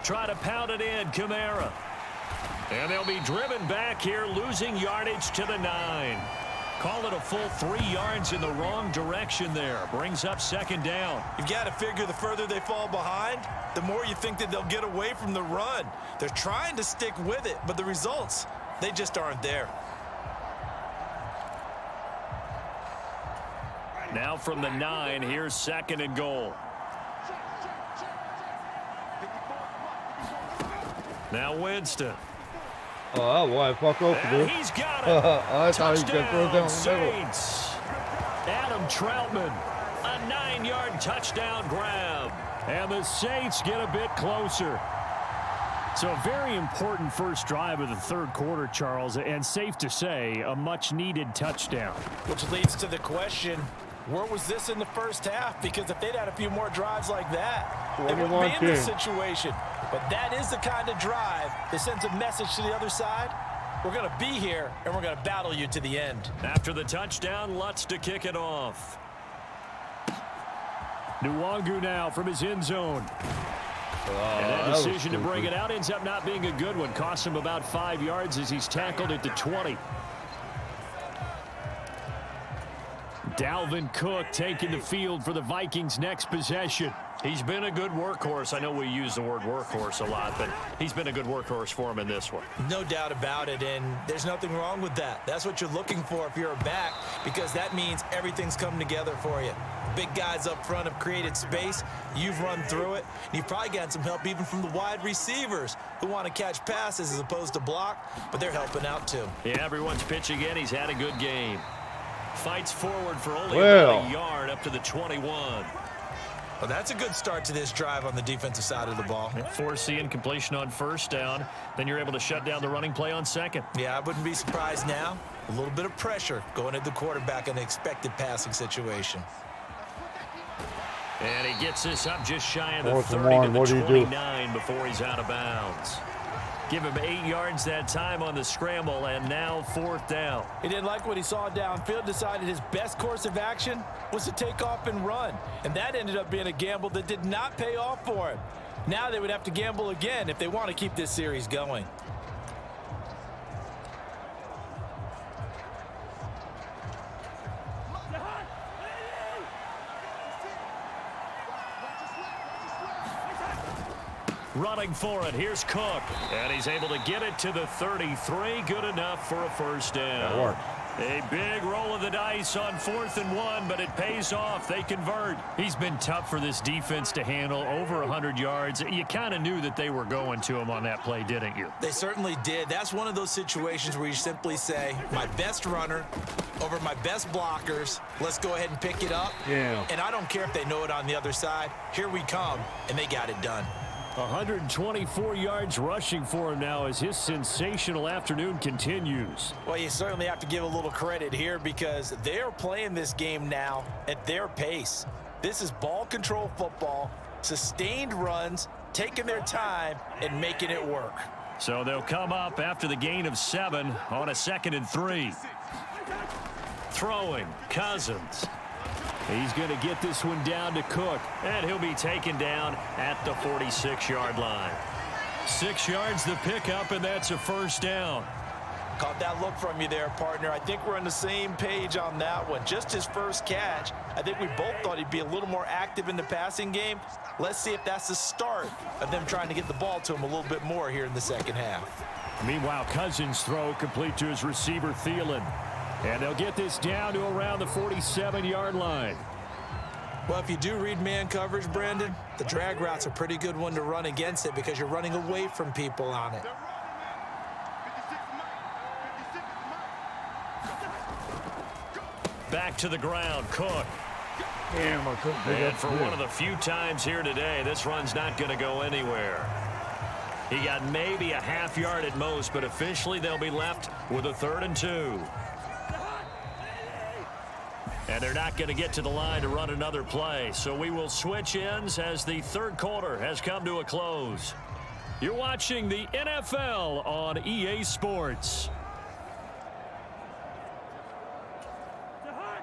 Try to pound it in, Kamara. And they'll be driven back here, losing yardage to the 9. Call it a full 3 yards in the wrong direction there. Brings up 2nd down. You've got to figure the further they fall behind, the more you think that they'll get away from the run. They're trying to stick with it, but the results, they just aren't there. Now from the 9, here's 2nd and goal. Now Winston. Oh, why fuck off, dude? He's got it. I thought he was going to throw it down the middle. Saints. Adam Troutman, a 9-yard touchdown grab. And the Saints get a bit closer. So a very important first drive of the third quarter, Charles, and safe to say, a much-needed touchdown. Which leads to the question, where was this in the first half? Because if they'd had a few more drives like that, they wouldn't be in this situation. But that is the kind of drive that sends a message to the other side. We're going to be here, and we're going to battle you to the end. After the touchdown, Lutz to kick it off. Nwangu now from his end zone. And that decision to bring it out ends up not being a good one. Costs him about 5 yards as he's tackled at the 20. Dalvin Cook taking the field for the Vikings' next possession. He's been a good workhorse. I know we use the word workhorse a lot, but he's been a good workhorse for him in this one. No doubt about it, and there's nothing wrong with that. That's what you're looking for if you're a back, because that means everything's come together for you. Big guys up front have created space. You've run through it. And you've probably gotten some help even from the wide receivers who want to catch passes as opposed to block, but they're helping out too. Yeah, everyone's pitching in. He's had a good game. Fights forward for only about a yard up to the 21. Well, that's a good start to this drive on the defensive side of the ball. Forcing completion on first down. Then you're able to shut down the running play on second. Yeah, I wouldn't be surprised now. A little bit of pressure going at the quarterback in the expected passing situation. And he gets this up just shy of the 4th 30 and 1. to What the do you do? 29 before he's out of bounds. Give him 8 yards that time on the scramble, and now 4th down. He didn't like what he saw downfield, decided his best course of action was to take off and run. And that ended up being a gamble that did not pay off for him. Now they would have to gamble again if they want to keep this series going. Running for it, here's Cook. And he's able to get it to the 33. Good enough for a first down. That worked. A big roll of the dice on 4th and 1, but it pays off. They convert. He's been tough for this defense to handle, over 100 yards. You kind of knew that they were going to him on that play, didn't you? They certainly did. That's one of those situations where you simply say, my best runner over my best blockers. Let's go ahead and pick it up. Yeah. And I don't care if they know it on the other side. Here we come, and they got it done. 124 yards rushing for him now as his sensational afternoon continues. Well, you certainly have to give a little credit here because they're playing this game now at their pace. This is ball control football, sustained runs, taking their time and making it work. So they'll come up after the gain of 7 on a 2nd and 3. Throwing, Cousins. He's going to get this one down to Cook. And he'll be taken down at the 46-yard line. 6 yards the pickup, and that's a first down. Caught that look from you there, partner. I think we're on the same page on that one. Just his first catch. I think we both thought he'd be a little more active in the passing game. Let's see if that's the start of them trying to get the ball to him a little bit more here in the second half. Meanwhile, Cousins' throw complete to his receiver, Thielen. And they'll get this down to around the 47-yard line. Well, if you do read man coverage, Brandon, the drag route's a pretty good one to run against it because you're running away from people on it. Back to the ground, Cook. Damn, I couldn't pick And up for the one of the few times here today, this run's not going to go anywhere. He got maybe a half yard at most, but officially they'll be left with a 3rd and 2. And they're not going to get to the line to run another play. So we will switch ends as the 3rd quarter has come to a close. You're watching the NFL on EA Sports.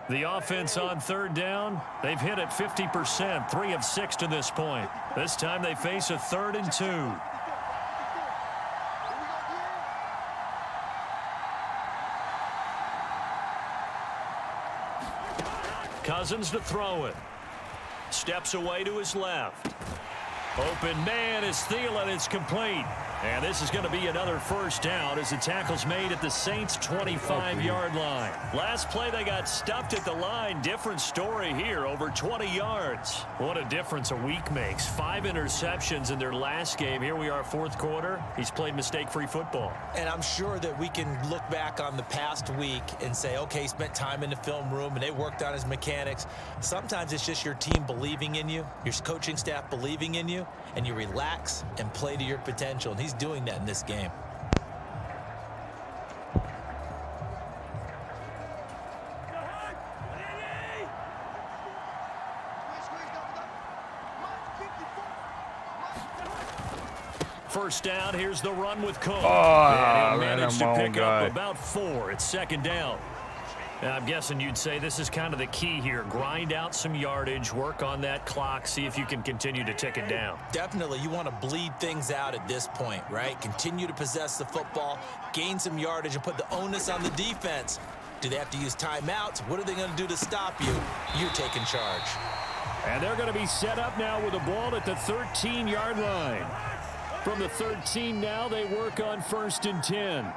The offense on 3rd down, they've hit it 50%, 3 of 6 to this point. This time they face a 3rd and 2. Cousins to throw it. Steps away to his left. Open man is Thielen. It's complete. And this is going to be another first down as the tackle's made at the Saints' 25-yard line. Last play, they got stuffed at the line. Different story here, over 20 yards. What a difference a week makes. 5 interceptions in their last game. Here we are, 4th quarter. He's played mistake-free football. And I'm sure that we can look back on the past week and say, okay, he spent time in the film room and they worked on his mechanics. Sometimes it's just your team believing in you, your coaching staff believing in you, and you relax and play to your potential. And he's doing that in this game. First down, here's the run with Cook. Ah, and he'll man, manage I'm to my pick own up guy. about 4. It's 2nd down. And I'm guessing you'd say this is kind of the key here. Grind out some yardage, work on that clock, see if you can continue to tick it down. Definitely, you want to bleed things out at this point, right? Continue to possess the football, gain some yardage, and put the onus on the defense. Do they have to use timeouts? What are they going to do to stop you? You're taking charge. And they're going to be set up now with the ball at the 13-yard line. From the 13 now, they work on 1st and 10.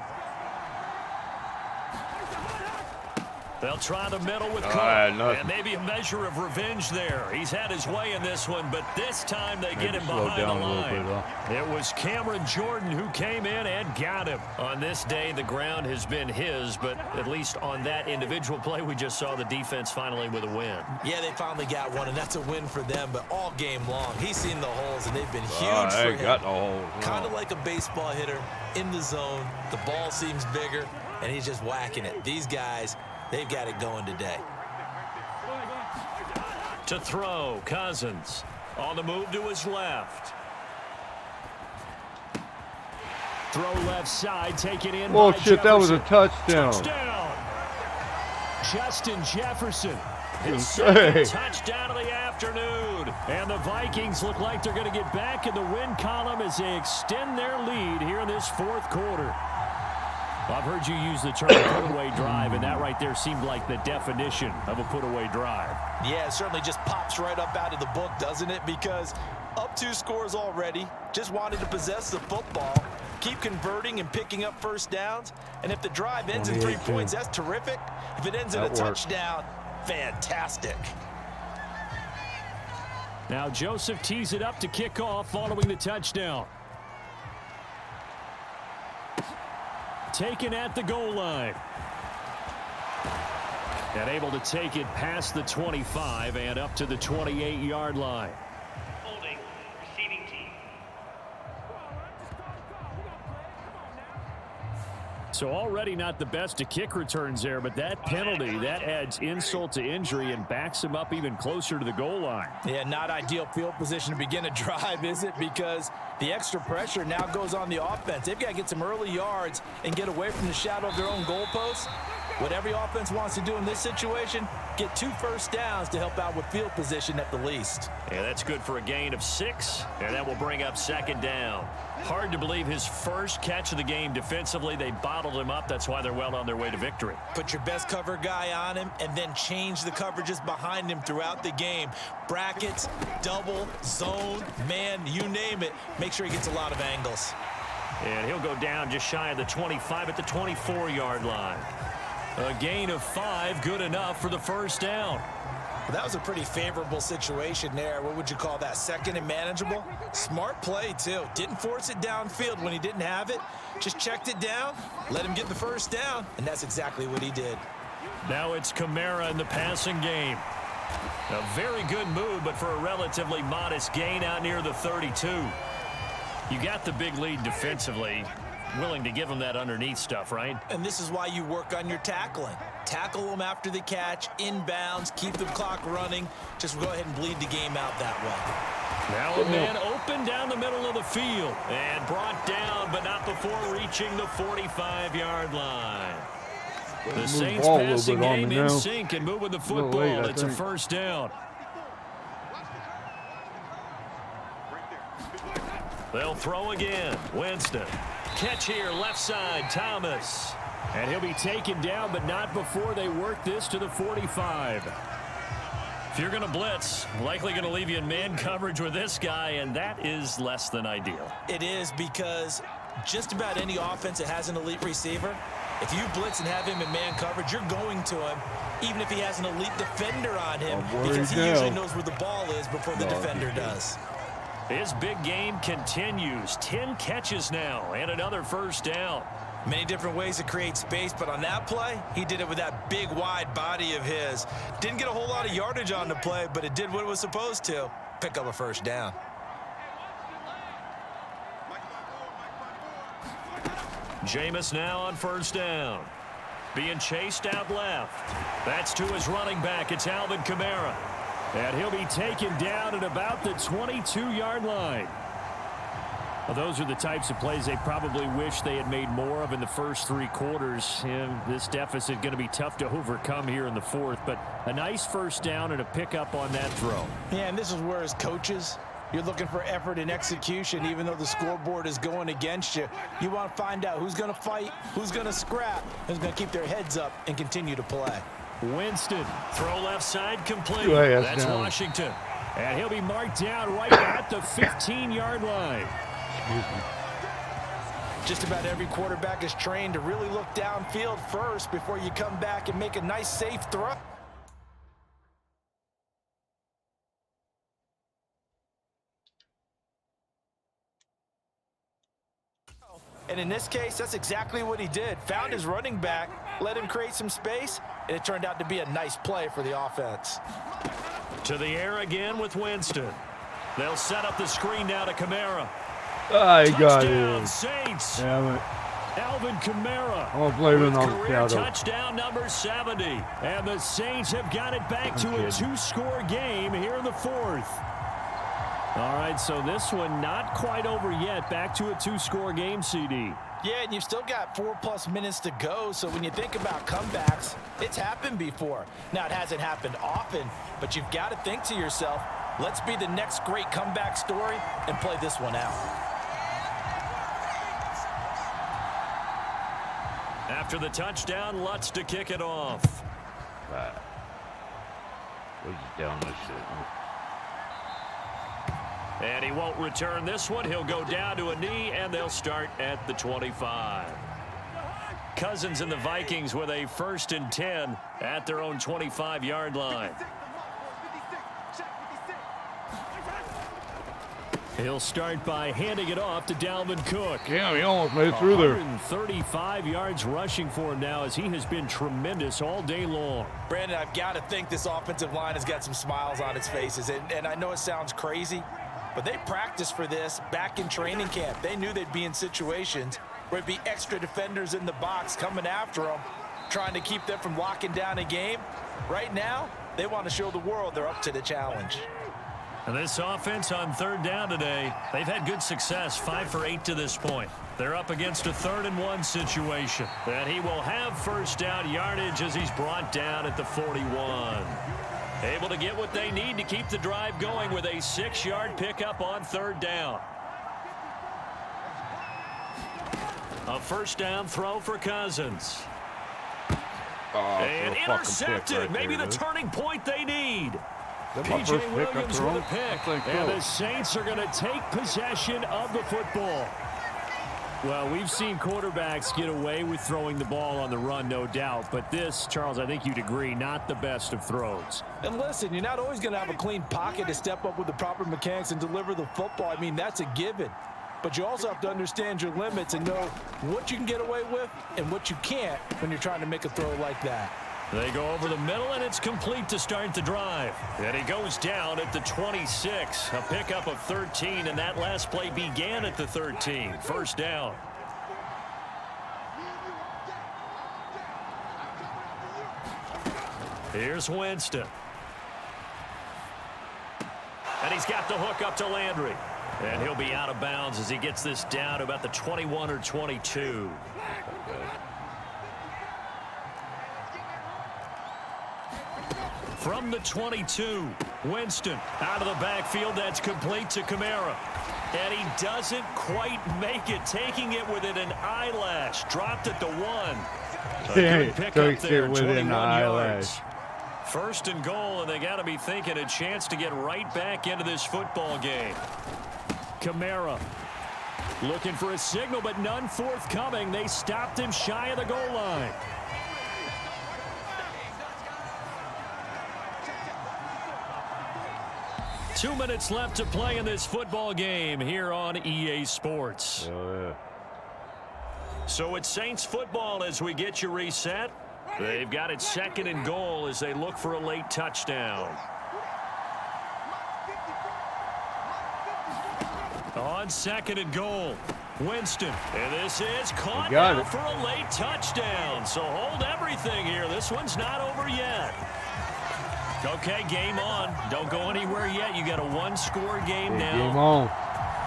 They'll try the middle with Cook. And maybe a measure of revenge there. He's had his way in this one, but this time they get him behind the line. It was Cameron Jordan who came in and got him. On this day, the ground has been his, but at least on that individual play, we just saw the defense finally with a win. Yeah, they finally got one, and that's a win for them, but all game long, he's seen the holes, and they've been huge for him. Got the holes. Kind of like a baseball hitter in the zone. The ball seems bigger. and he's just whacking it. These guys, they've got it going today. To throw, Cousins. On the move to his left. Throw left side, taken in Oh, by shit, that was a Jefferson. touchdown. Justin Jefferson. His Hey. second touchdown of the afternoon. And the Vikings look like they're going to get back in the win column as they extend their lead here in this fourth quarter. I've heard you use the term put-away drive, and that right there seemed like the definition of a put-away drive. Yeah, it certainly just pops right up out of the book, doesn't it? Because up 2 scores already, just wanted to possess the football, keep converting and picking up first downs. And if the drive ends in 3 points, that's terrific. If it ends in a touchdown, fantastic. Now Joseph tees it up to kick off following the touchdown. Taken at the goal line. And able to take it past the 25 and up to the 28-yard line. Holding, receiving team. So already not the best to kick returns there, but that penalty, that adds insult to injury and backs him up even closer to the goal line. Yeah, not ideal field position to begin a drive, is it? Because the extra pressure now goes on the offense. They've got to get some early yards and get away from the shadow of their own goalposts. What every offense wants to do in this situation, get 2 first downs to help out with field position at the least. Yeah, that's good for a gain of 6, and that will bring up second down. Hard to believe his first catch of the game defensively. They bottled him up. That's why they're well on their way to victory. Put your best cover guy on him and then change the coverages behind him throughout the game. Brackets, double, zone, man, you name it. Make sure he gets a lot of angles. And he'll go down just shy of the 25 at the 24-yard line. A gain of 5, good enough for the first down. Well, that was a pretty favorable situation there. What would you call that? Second and manageable? Smart play, too. Didn't force it downfield when he didn't have it. Just checked it down, let him get the first down, and that's exactly what he did. Now it's Kamara in the passing game. A very good move, but for a relatively modest gain out near the 32. You got the big lead defensively. Willing to give him that underneath stuff, right? And this is why you work on your tackling. Tackle them after the catch, inbounds, keep the clock running. Just go ahead and bleed the game out that way. Now a man open down the middle of the field. And brought down, but not before reaching the 45-yard line. The Saints passing game in sync and moving the football. It's a first down. They'll throw again. Winston. Catch here, left side, Thomas. And he'll be taken down, but not before they work this to the 45. If you're going to blitz, likely going to leave you in man coverage with this guy, and that is less than ideal. It is, because just about any offense that has an elite receiver, if you blitz and have him in man coverage, you're going to him, even if he has an elite defender on him, because he usually knows where the ball is before the defender does. His big game continues. 10 catches now and another first down. Many different ways to create space, but on that play, he did it with that big, wide body of his. Didn't get a whole lot of yardage on the play, but it did what it was supposed to. Pick up a first down. Jameis now on first down. Being chased out left. That's to his running back. It's Alvin Kamara. And he'll be taken down at about the 22-yard line. Well, those are the types of plays they probably wish they had made more of in the first 3 quarters. And this deficit going to be tough to overcome here in the fourth. But a nice first down and a pickup on that throw. Yeah, and this is where, as coaches, you're looking for effort and execution, even though the scoreboard is going against you. You want to find out who's going to fight, who's going to scrap, who's going to keep their heads up and continue to play. Winston, throw left side complete. That's Washington. And he'll be marked down right at the 15-yard line. Just about every quarterback is trained to really look downfield first before you come back and make a nice, safe throw. And in this case, that's exactly what he did. Found his running back, let him create some space, and it turned out to be a nice play for the offense. To the air again with Winston. They'll set up the screen now to Kamara. I got it. Saints. Damn it. Alvin Kamara. I'm going to blame it with on the career shadow. touchdown number 70. And the Saints have got it back to a 2-score game here in the fourth. All right, so this one not quite over yet. Back to a 2-score game, CD. Yeah, and you've still got 4+ minutes to go, so when you think about comebacks, it's happened before. Now, it hasn't happened often, but you've got to think to yourself, let's be the next great comeback story and play this one out. After the touchdown, Lutz to kick it off. Right. We're just down this shit. And he won't return this one. He'll go down to a knee, and they'll start at the 25. Cousins and the Vikings with a 1st and 10 at their own 25-yard line. He'll start by handing it off to Dalvin Cook. Damn, he almost made it through there. 135 yards rushing for him now as he has been tremendous all day long. Brandon, I've got to think this offensive line has got some smiles on its faces. And I know it sounds crazy, but they practiced for this back in training camp. They knew they'd be in situations where it'd be extra defenders in the box coming after them, trying to keep them from locking down a game. Right now, they want to show the world they're up to the challenge. And this offense on 3rd down today, they've had good success, 5 for 8 to this point. They're up against a 3rd and 1 situation. And he will have 1st down yardage as he's brought down at the 41. Able to get what they need to keep the drive going with a 6-yard pickup on 3rd down. A 1st down throw for Cousins. Oh, And intercepted. Maybe the turning point they need. P.J. Williams with a pick. And the Saints are going to take possession of the football. Well, we've seen quarterbacks get away with throwing the ball on the run, no doubt. But this, Charles, I think you'd agree, not the best of throws. And listen, you're not always going to have a clean pocket to step up with the proper mechanics and deliver the football. I mean, that's a given. But you also have to understand your limits and know what you can get away with and what you can't when you're trying to make a throw like that. They go over the middle, and it's complete to start the drive. And he goes down at the 26. A pickup of 13, and that last play began at the 13. 1st down. Here's Winston. And he's got the hook up to Landry. And he'll be out of bounds as he gets this down to about the 21 or 22. From the 22, Winston out of the backfield. That's complete to Kamara. And he doesn't quite make it, taking it within an eyelash. Dropped at the 1. A good pickup there, 21 yards. 1st and goal, and they got to be thinking a chance to get right back into this football game. Kamara looking for a signal, but none forthcoming. They stopped him shy of the goal line. Two minutes left to play in this football game here on EA Sports. Oh, yeah. So it's Saints football as we get you reset. They've got it 2nd and goal as they look for a late touchdown. On 2nd and goal, Winston. And this is caught now for a late touchdown. So hold everything here. This one's not over yet. Okay, game on. Don't go anywhere yet. You got a 1-score game now. Game on.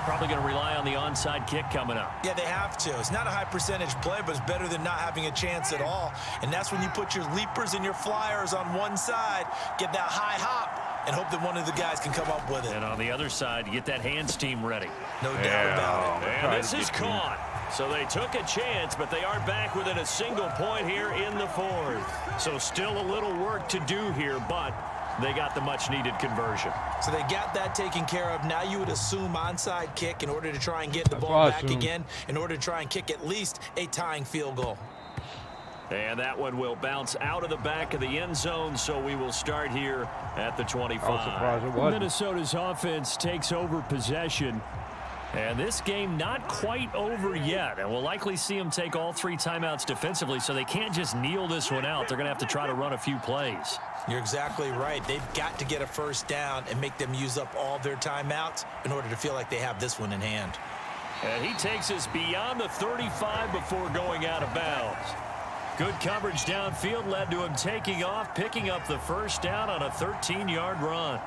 Probably going to rely on the onside kick coming up. Yeah, they have to. It's not a high percentage play, but it's better than not having a chance at all. And that's when you put your leapers and your flyers on one side, get that high hop, and hope that one of the guys can come up with it. And on the other side, you get that hands team ready. No doubt about it. And this is caught. So they took a chance, but they are back within a single point here in the 4th. So still a little work to do here, but they got the much-needed conversion. So they got that taken care of. Now you would assume onside kick in order to try and get the ball back again, in order to try and kick at least a tying field goal. And that one will bounce out of the back of the end zone, so we will start here at the 25. Minnesota's offense takes over possession. And this game not quite over yet. And we'll likely see them take all 3 timeouts defensively, so they can't just kneel this one out. They're going to have to try to run a few plays. You're exactly right. They've got to get a 1st down and make them use up all their timeouts in order to feel like they have this one in hand. And he takes us beyond the 35 before going out of bounds. Good coverage downfield led to him taking off, picking up the first down on a 13-yard run.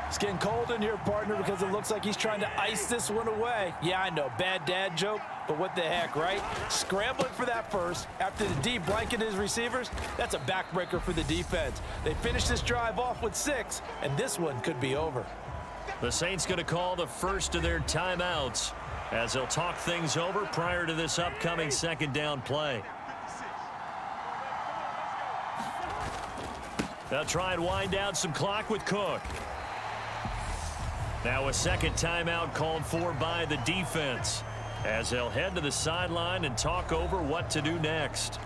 It's getting cold in here, partner, because it looks like he's trying to ice this one away. Yeah, I know, bad dad joke, but what the heck, right? Scrambling for that first after the D blanketed his receivers, that's a backbreaker for the defense. They finished this drive off with 6, and this one could be over. The Saints going to call the first of their timeouts as they'll talk things over prior to this upcoming second down play. They'll try and wind down some clock with Cook. Now a second timeout called for by the defense as they'll head to the sideline and talk over what to do next.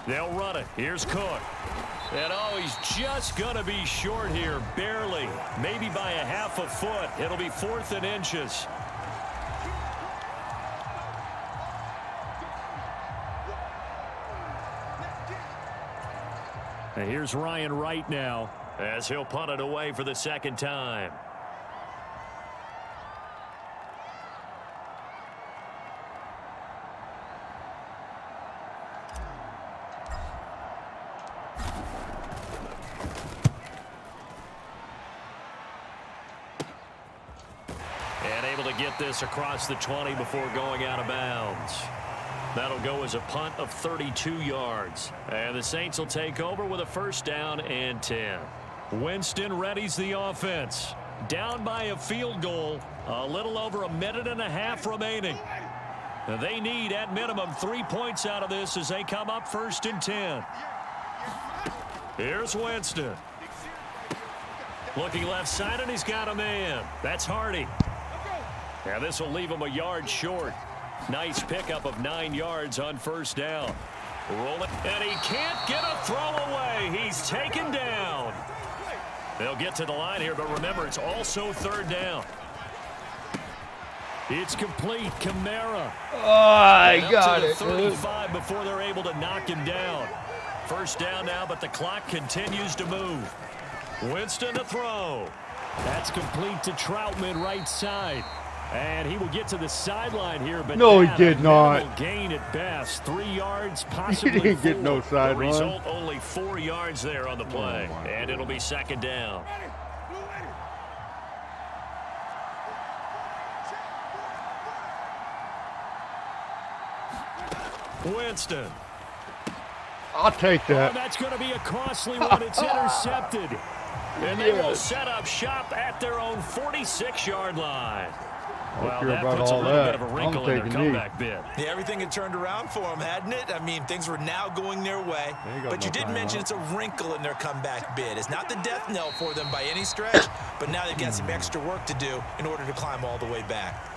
They'll run it. Here's Cook. And oh, he's just going to be short here, barely. Maybe by a half a foot. It'll be 4th and inches. And here's Ryan Wright now as he'll punt it away for the second time. Get this across the 20 before going out of bounds. That'll go as a punt of 32 yards. And the Saints will take over with a first down and 10. Winston readies the offense. Down by a field goal. A little over a minute and a half remaining. They need at minimum 3 points out of this as they come up 1st and 10. Here's Winston. Looking left side, and he's got a man. That's Hardy. Now this will leave him a yard short. Nice pickup of 9 yards on first down. Rolling, and he can't get a throw away. He's taken down. They'll get to the line here, but remember, it's also 3rd down. It's complete. Kamara. Oh, I got to the it. 35 before they're able to knock him down. First down now, but the clock continues to move. Winston to throw. That's complete to Troutman, right side. And he will get to the sideline here, but no, he did not. Gain at best. 3 yards, possibly He didn't 4. get no The sideline. result, only 4 yards there on the play. Oh, and it'll be second down. Winston. I'll take Oh, that. that's going to be a costly one. It's intercepted. And they will set up shop at their own 46-yard line. Well, Well, that about puts a all little that. bit of a I'm wrinkle in their taking knee. comeback bid. Yeah, everything had turned around for them, hadn't it? I mean, things were now going their way. But you did mention it's a wrinkle in their comeback bid. It's not the death knell for them by any stretch, but now they've got some extra work to do in order to climb all the way back.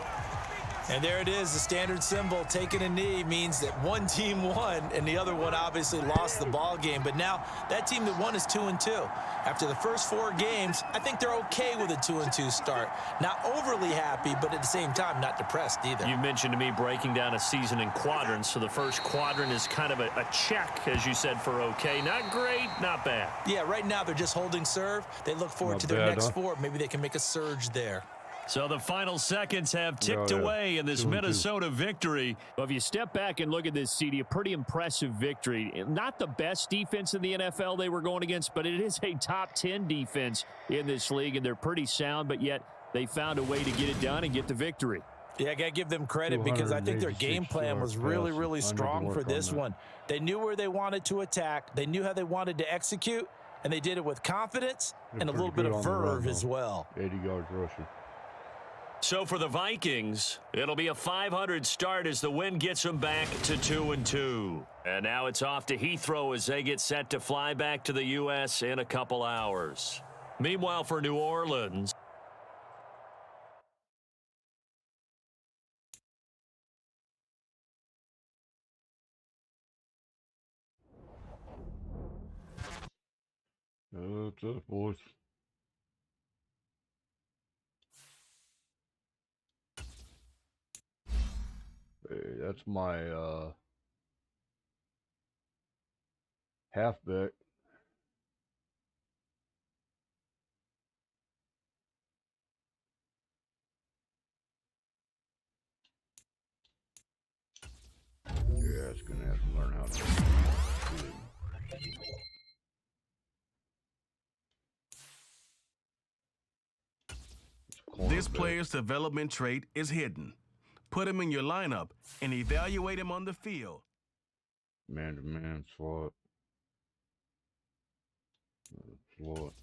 And there it is, the standard symbol. Taking a knee means that one team won and the other one obviously lost the ball game. But now that team that won is 2-2. After the first 4 games, I think they're okay with a 2-2 start. Not overly happy, but at the same time, not depressed either. You mentioned to me breaking down a season in quadrants. So the first quadrant is kind of a check, as you said, for okay. Not great, not bad. Yeah, right now they're just holding serve. They look forward Not to their bad, next huh? 4. Maybe they can make a surge there. So the final seconds have ticked Yeah. away in this 2-2. Minnesota victory. Well, if you step back and look at this, CD, a pretty impressive victory. Not the best defense in the NFL they were going against, but it is a top 10 defense in this league, and they're pretty sound, but yet they found a way to get it done and get the victory. Yeah, I got to give them credit because I think their game plan was really, really strong for this one. They knew where they wanted to attack. They knew how they wanted to execute, and they did it with confidence and a little bit of verve as well. 80 yards rushing. So for the Vikings, it'll be a 500 start as the win gets them back to 2-2. And now it's off to Heathrow as they get set to fly back to the U.S. in a couple hours. Meanwhile, for New Orleans, That's it, boys. that's my halfback. Yeah, it's gonna have to learn how to do it. This player's development trait is hidden. Put him in your lineup and evaluate him on the field. Man-to-man slot. Slot.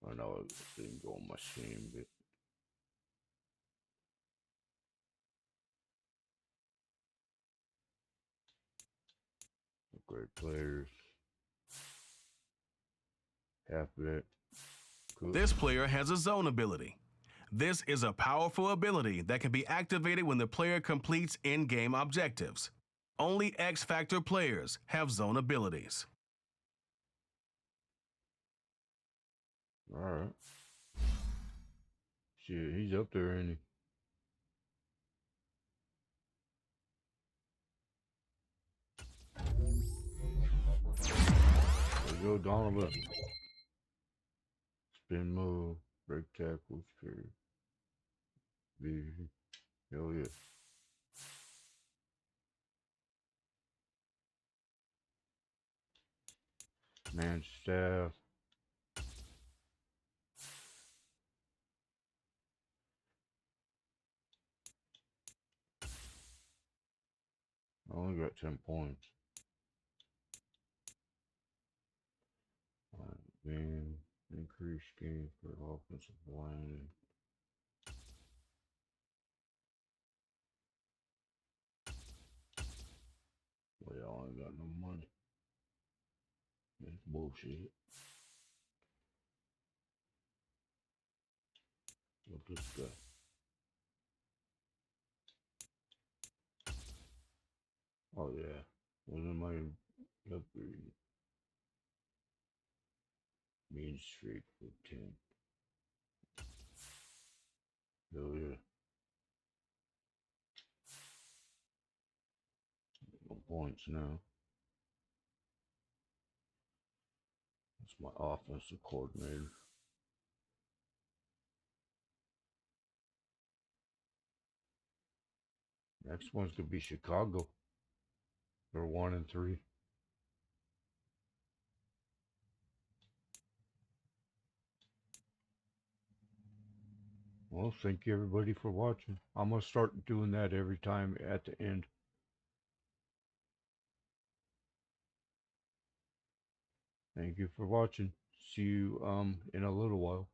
I know it didn't go on my team, but great players. Halfback. Cool. This player has a zone ability. This is a powerful ability that can be activated when the player completes in-game objectives. Only X-Factor players have zone abilities. All right. Shit, he's up there, ain't he? There you go, Donovan. Spin move, break tackles, carry. Hell yeah. Man staff. I only got 10 points. Game, increase game for offensive line. Well, y'all ain't got no money. That's bullshit. What this guy? Oh yeah. Wasn't my upgrade. Mean streak for 10. Hell yeah. 1 points now. That's my offensive coordinator. Next one's gonna be Chicago. They're 1-3. Well, thank you everybody for watching. I'm gonna start doing that every time at the end. Thank you for watching. See you in a little while.